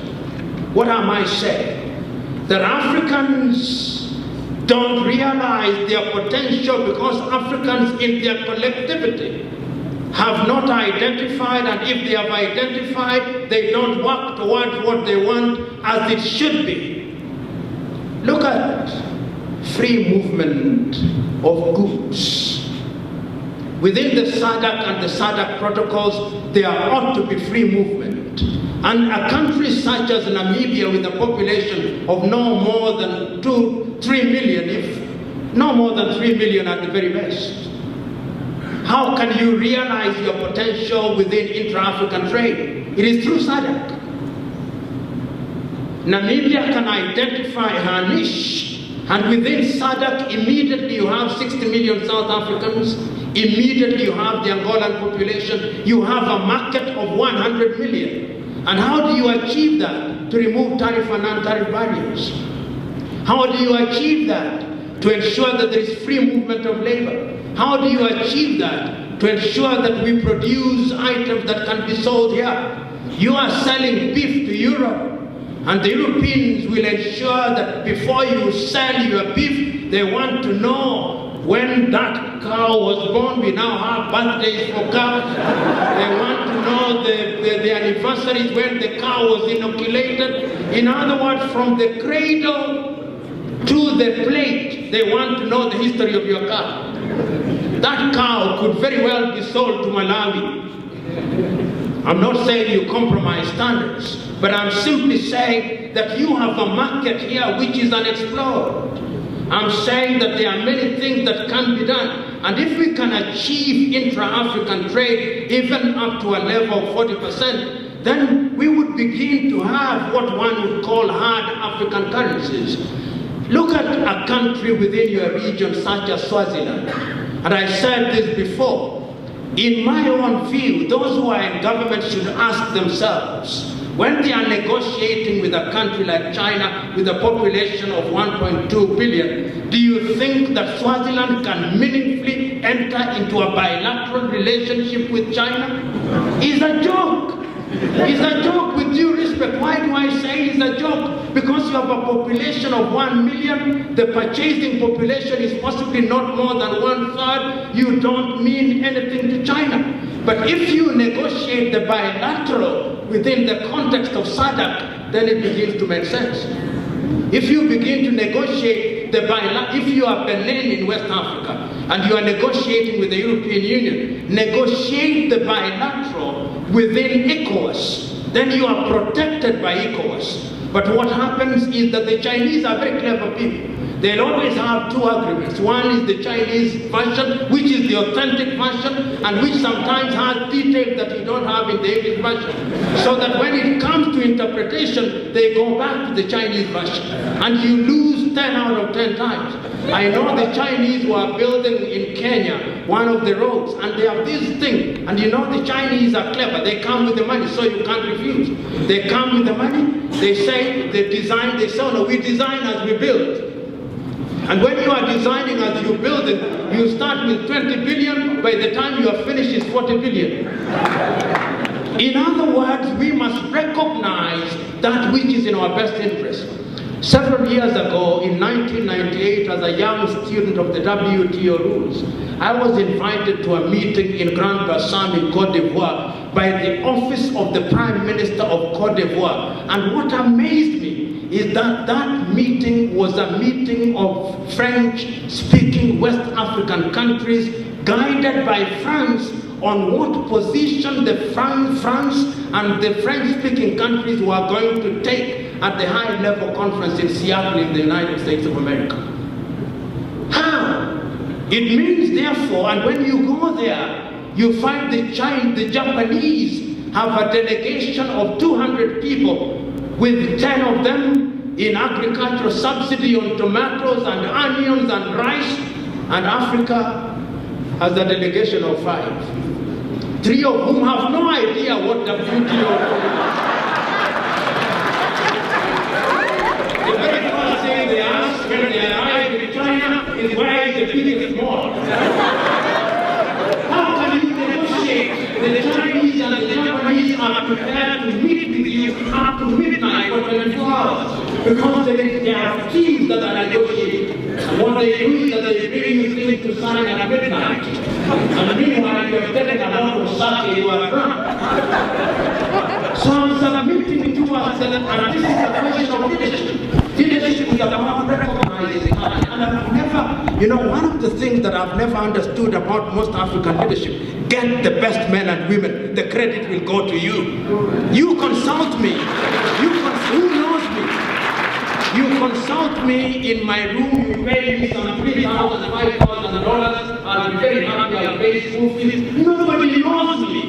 What am I saying? That Africans don't realize their potential because Africans in their collectivity have not identified, and if they have identified, they don't work towards what they want as it should be. Look at free movement of goods. Within the SADC and the SADC protocols, there ought to be free movement. And a country such as Namibia, with a population of no more than 3 million, if no more than 3 million at the very best, how can you realize your potential within intra-African trade? It is through SADC. Namibia can identify her niche. And within SADC, immediately you have 60 million South Africans, immediately you have the Angolan population, you have a market of 100 million. And how do you achieve that? To remove tariff and non-tariff barriers. How do you achieve that? To ensure that there is free movement of labor. How do you achieve that? To ensure that we produce items that can be sold here. You are selling beef to Europe. And the Europeans will ensure that before you sell your beef, they want to know when that cow was born. We now have birthdays for cows. They want to know the anniversaries when the cow was inoculated. In other words, from the cradle to the plate, they want to know the history of your cow. That cow could very well be sold to Malawi. I'm not saying you compromise standards, but I'm simply saying that you have a market here which is unexplored. I'm saying that there are many things that can be done. And if we can achieve intra-African trade even up to a level of 40%, then we would begin to have what one would call hard African currencies. Look at a country within your region such as Swaziland. And I said this before. In my own view, those who are in government should ask themselves, when they are negotiating with a country like China with a population of 1.2 billion, do you think that Swaziland can meaningfully enter into a bilateral relationship with China? It's a joke. It's a joke, with due respect. Why do I say it's a joke? Because you have a population of 1 million, the purchasing population is possibly not more than 1/3, you don't mean anything to China. But if you negotiate the bilateral within the context of SADC, then it begins to make sense. If you begin to negotiate the bilateral, if you are Benin in West Africa, and you are negotiating with the European Union, negotiate the bilateral within ECOWAS, then you are protected by ECOWAS. But what happens is that the Chinese are very clever people. They'll always have two agreements. One is the Chinese version, which is the authentic version, and which sometimes has details that you don't have in the English version. So that when it comes to interpretation, they go back to the Chinese version. And you lose 10 out of 10 times. I know the Chinese were building in Kenya one of the roads, and they have this thing. And you know the Chinese are clever. They come with the money, so you can't refuse. They come with the money. They say, they design, they say, no, we design as we build. And when you are designing as you build it, you start with 20 billion, by the time you are finished it's 40 billion. In other words, we must recognize that which is in our best interest. Several years ago, in 1998, as a young student of the WTO rules, I was invited to a meeting in Grand Bassam in Cote d'Ivoire by the office of the Prime Minister of Cote d'Ivoire. And what amazed me is that that meeting was a meeting of French-speaking West African countries guided by France on what position the France and the French-speaking countries were going to take at the high-level conference in Seattle in the United States of America. How? It means, therefore, and when you go there, you find the Japanese have a delegation of 200 people, with 10 of them in agricultural subsidy on tomatoes and onions and rice, and Africa has a delegation of 5. 3 of whom have no idea what WTO is. The very first thing they ask when they arrive in China is, where is the biggest mall? How can you negotiate? The Chinese and the Japanese are prepared to meet with you up to midnight for 24 hours. Because they have teams that are negotiating. And what they do is that they bring you things to sign at midnight. And meanwhile, you are getting a lot of sake you are drunk. So I'm submitting to us that, and this is a question of leadership. Leadership is about recognizing. And I've never, one of the things that I've never understood about most African leadership, get the best men and women. The credit will go to you. You consult me. Who knows me? You consult me in my room, you pay me some $3,000, $5,000, I'll be very happy, I'll pay school fees. Nobody knows me.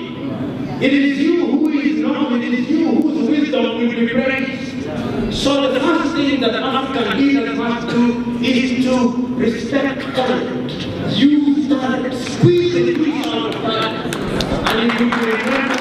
It is you who is known, it is you whose wisdom will be praised. So the first thing that African leaders must do is to respect talent. You start squeezing the juice out of that, and if you remember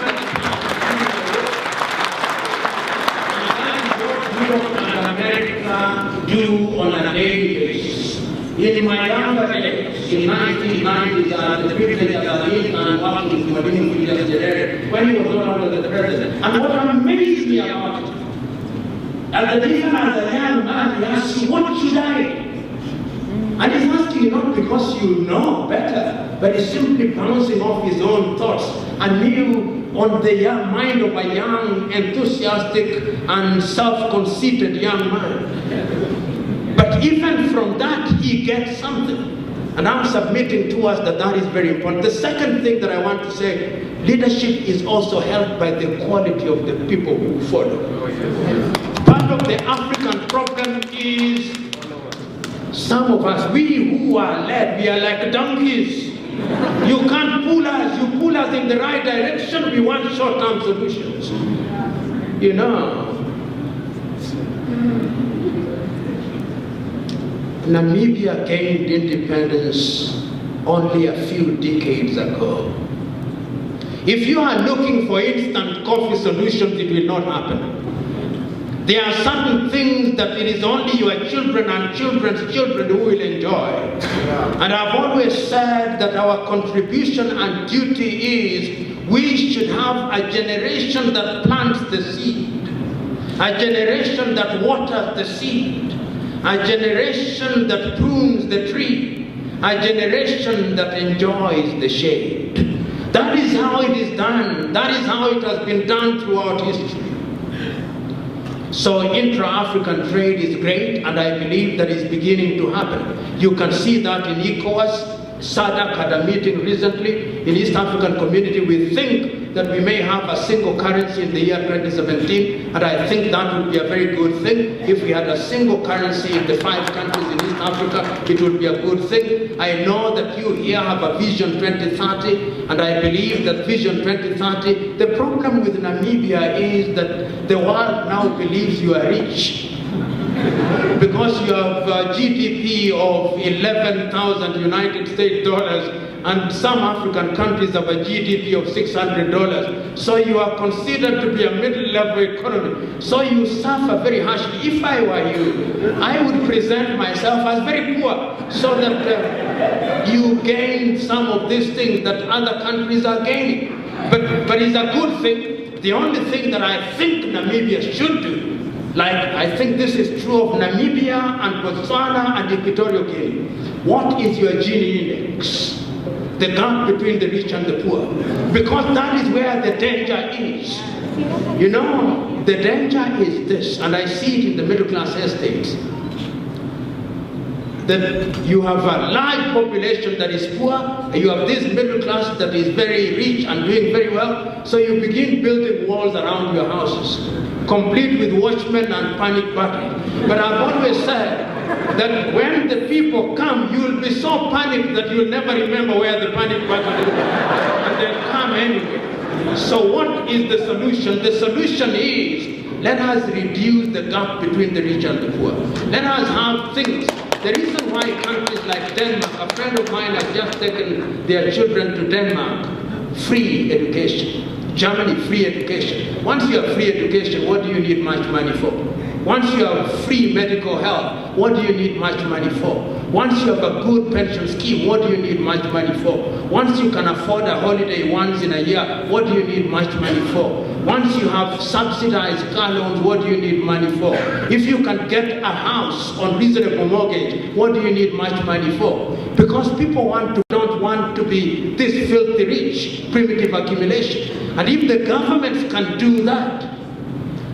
that America do on a daily basis. In my younger days, in 1990s, I had the privilege as an intern working for Julius Nyerere when he was no longer the president. And what amazed me about it, as a even as a young man, he asked me, what should I? And he's asking you not because you know better, but he's simply bouncing off his own thoughts and new on the mind of a young, enthusiastic, and self-conceited young man. But even from that, he gets something. And I'm submitting to us that that is very important. The second thing that I want to say, leadership is also helped by the quality of the people who follow. Part of the African problem is some of us, we who are led, we are like donkeys. You can't pull us. You pull us in the right direction, we want short-term solutions. You know, Namibia gained independence only a few decades ago. If you are looking for instant coffee solutions, it will not happen. There are certain things that it is only your children and children's children who will enjoy. And I've always said that our contribution and duty is we should have a generation that plants the seed, a generation that waters the seed, a generation that prunes the tree, a generation that enjoys the shade. That is how it is done. That is how it has been done throughout history. So intra-African trade is great, and I believe that is beginning to happen. You can see that in ECOWAS. SADC had a meeting recently in East African Community. We think that we may have a single currency in the year 2017, and I think that would be a very good thing. If we had a single currency in the 5 countries in East Africa, it would be a good thing. I know that you here have a Vision 2030, and I believe that Vision 2030, the problem with Namibia is that the world now believes you are rich. Because you have a GDP of 11,000 United States dollars, and some African countries have a GDP of $600. So you are considered to be a middle-level economy. So you suffer very harshly. If I were you, I would present myself as very poor, so that you gain some of these things that other countries are gaining. But it's a good thing. The only thing that I think Namibia should do, like I think this is true of Namibia and Botswana and Equatorial Guinea. What is your Gini index? The gap between the rich and the poor. Because that is where the danger is. You know, the danger is this, and I see it in the middle class estates. That you have a large population that is poor, and you have this middle class that is very rich and doing very well, so you begin building walls around your houses, complete with watchmen and panic button. But I've always said that when the people come, you will be so panicked that you'll never remember where the panic button is, and they'll come anyway. So what is the solution? The solution is, let us reduce the gap between the rich and the poor. Let us have things. The reason why countries like Denmark, a friend of mine has just taken their children to Denmark, free education. Germany, free education. Once you have free education, what do you need much money for? Once you have free medical health, what do you need much money for? Once you have a good pension scheme, what do you need much money for? Once you can afford a holiday once in a year, what do you need much money for? Once you have subsidized car loans, what do you need money for? If you can get a house on reasonable mortgage, what do you need much money for? Because people don't want to be this filthy rich, primitive accumulation. And if the governments can do that,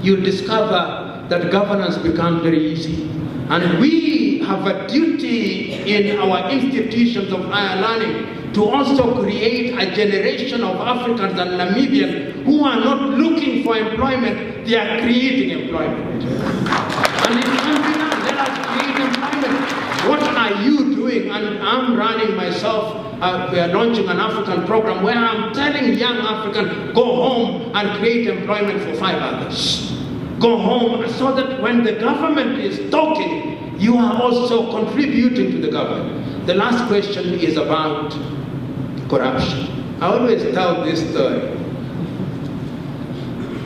you'll discover that governance becomes very easy. And we have a duty in our institutions of higher learning to also create a generation of Africans and Namibians who are not looking for employment, they are creating employment. And it can be done. Let us create employment. What are you doing? And I'm running myself, we are launching an African program where I'm telling young Africans, go home and create employment for 5 others. Go home, so that when the government is talking, you are also contributing to the government. The last question is about corruption. I always tell this story.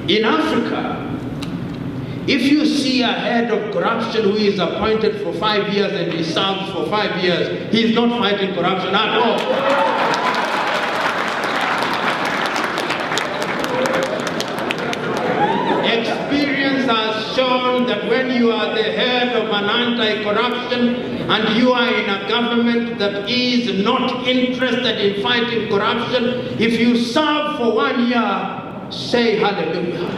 In Africa, if you see a head of corruption who is appointed for 5 years and he serves for 5 years, he is not fighting corruption at all. Experience has shown that when you are the head of an anti-corruption and you are in a government that is not interested in fighting corruption, if you serve for 1 year, say hallelujah.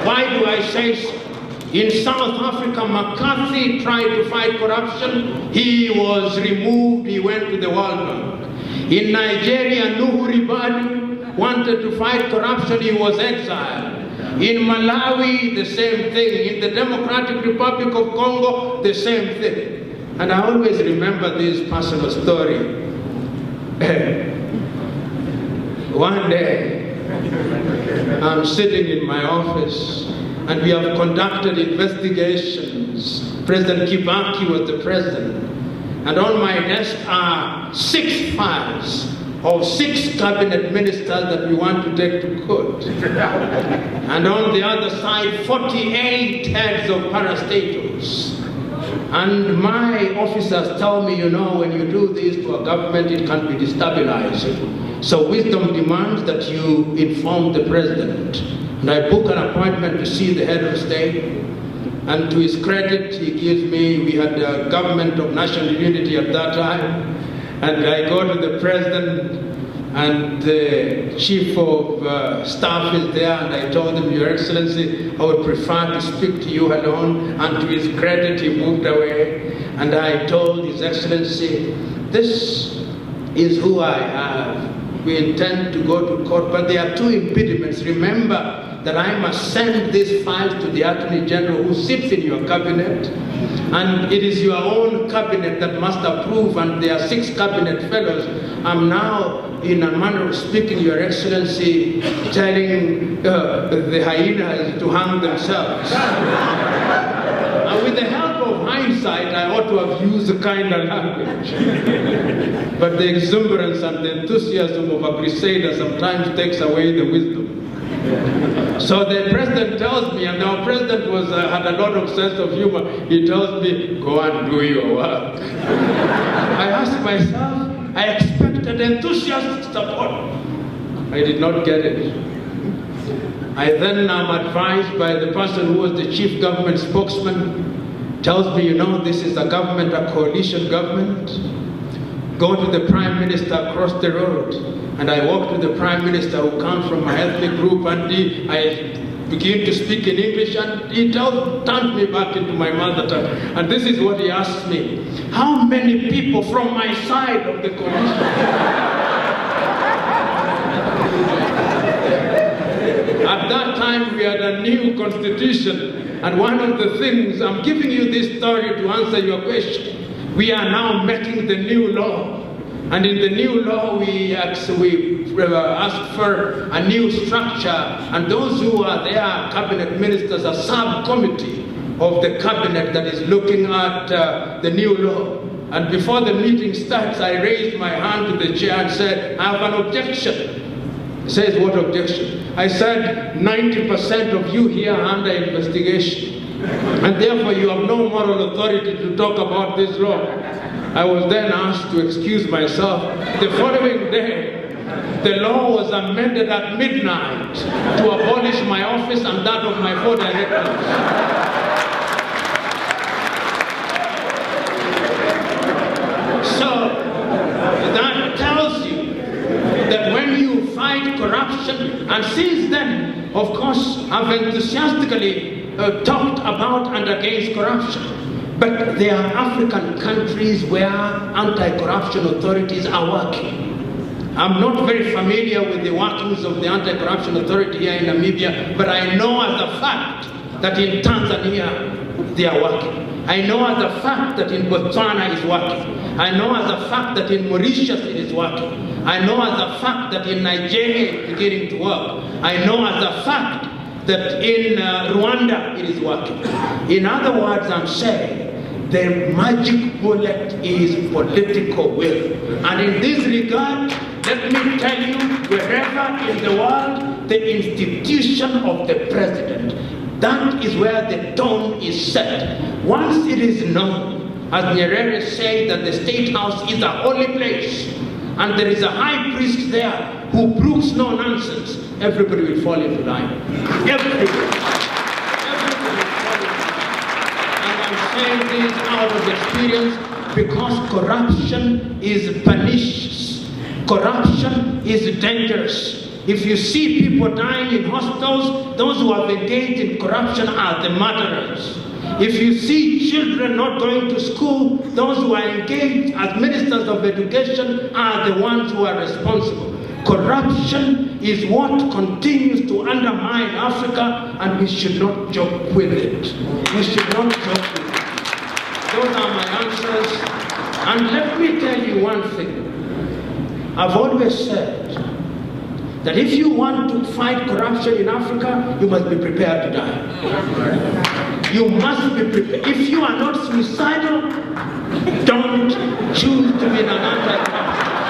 Why do I say so? In South Africa, McCarthy tried to fight corruption. He was removed. He went to the World Bank. In Nigeria, Nuhu Ribadu wanted to fight corruption. He was exiled. In Malawi, the same thing. In the Democratic Republic of Congo, the same thing. And I always remember this personal story. One day, I'm sitting in my office, and we have conducted investigations. President Kibaki was the president. And on my desk are 6 files of 6 cabinet ministers that we want to take to court. And on the other side, 48 heads of parastatals. And my officers tell me, you know, when you do this to a government, it can be destabilizing. So wisdom demands that you inform the president. And I book an appointment to see the head of state. And to his credit, he gives me, we had the government of national unity at that time. And I go to the president, and the chief of staff is there, and I told him, Your Excellency, I would prefer to speak to you alone. And to his credit, he moved away. And I told His Excellency, this is who I have. We intend to go to court, but there are 2 impediments. Remember that I must send these files to the Attorney General who sits in your cabinet, and it is your own cabinet that must approve, and there are 6 cabinet fellows. I'm now, in a manner of speaking, Your Excellency, telling the hyenas to hang themselves. And with the help of hindsight, I ought to have used the kind of language. But the exuberance and the enthusiasm of a crusader sometimes takes away the wisdom. So the president tells me, and our president had a lot of sense of humor, he tells me, go and do your work. I asked myself, I expected enthusiastic support. I did not get it. I then am advised by the person who was the chief government spokesman, tells me, you know, this is a government, a coalition government. Go to the prime minister across the road. And I walk to the prime minister who comes from my ethnic group, and I begin to speak in English, and he turns me back into my mother tongue. And this is what he asks me: how many people from my side of the coalition? At that time, we had a new constitution, and one of the things, I'm giving you this story to answer your question. We are now making the new law. And in the new law, we ask for a new structure, and those who are there, cabinet ministers, a subcommittee of the cabinet that is looking at the new law. And before the meeting starts, I raised my hand to the chair and said, I have an objection. He says, what objection? I said, 90% of you here are under investigation, and therefore you have no moral authority to talk about this law. I was then asked to excuse myself. The following day, the law was amended at midnight to abolish my office and that of my 4 directors. So that tells you that when you fight corruption, and since then, of course, I've enthusiastically talked about and against corruption. But there are African countries where anti-corruption authorities are working. I'm not very familiar with the workings of the anti-corruption authority here in Namibia, but I know as a fact that in Tanzania they are working. I know as a fact that in Botswana is working. I know as a fact that in Mauritius it is working. I know as a fact that in Nigeria it is beginning to work. I know as a fact that in Rwanda it is working. In other words, I'm saying, the magic bullet is political will. And in this regard, let me tell you, wherever in the world, the institution of the president, that is where the tone is set. Once it is known, as Nyerere said, that the State House is a holy place, and there is a high priest there who brooks no nonsense, everybody will fall into line. Everybody. Saying this out of experience, because corruption is pernicious. Corruption is dangerous. If you see people dying in hospitals, those who have engaged in corruption are the murderers. If you see children not going to school, those who are engaged as ministers of education are the ones who are responsible. Corruption is what continues to undermine Africa, and we should not joke with it. We should not joke with it. Those are my answers. And let me tell you one thing. I've always said that if you want to fight corruption in Africa, you must be prepared to die. You must be prepared. If you are not suicidal, don't choose to be an anti-corruption.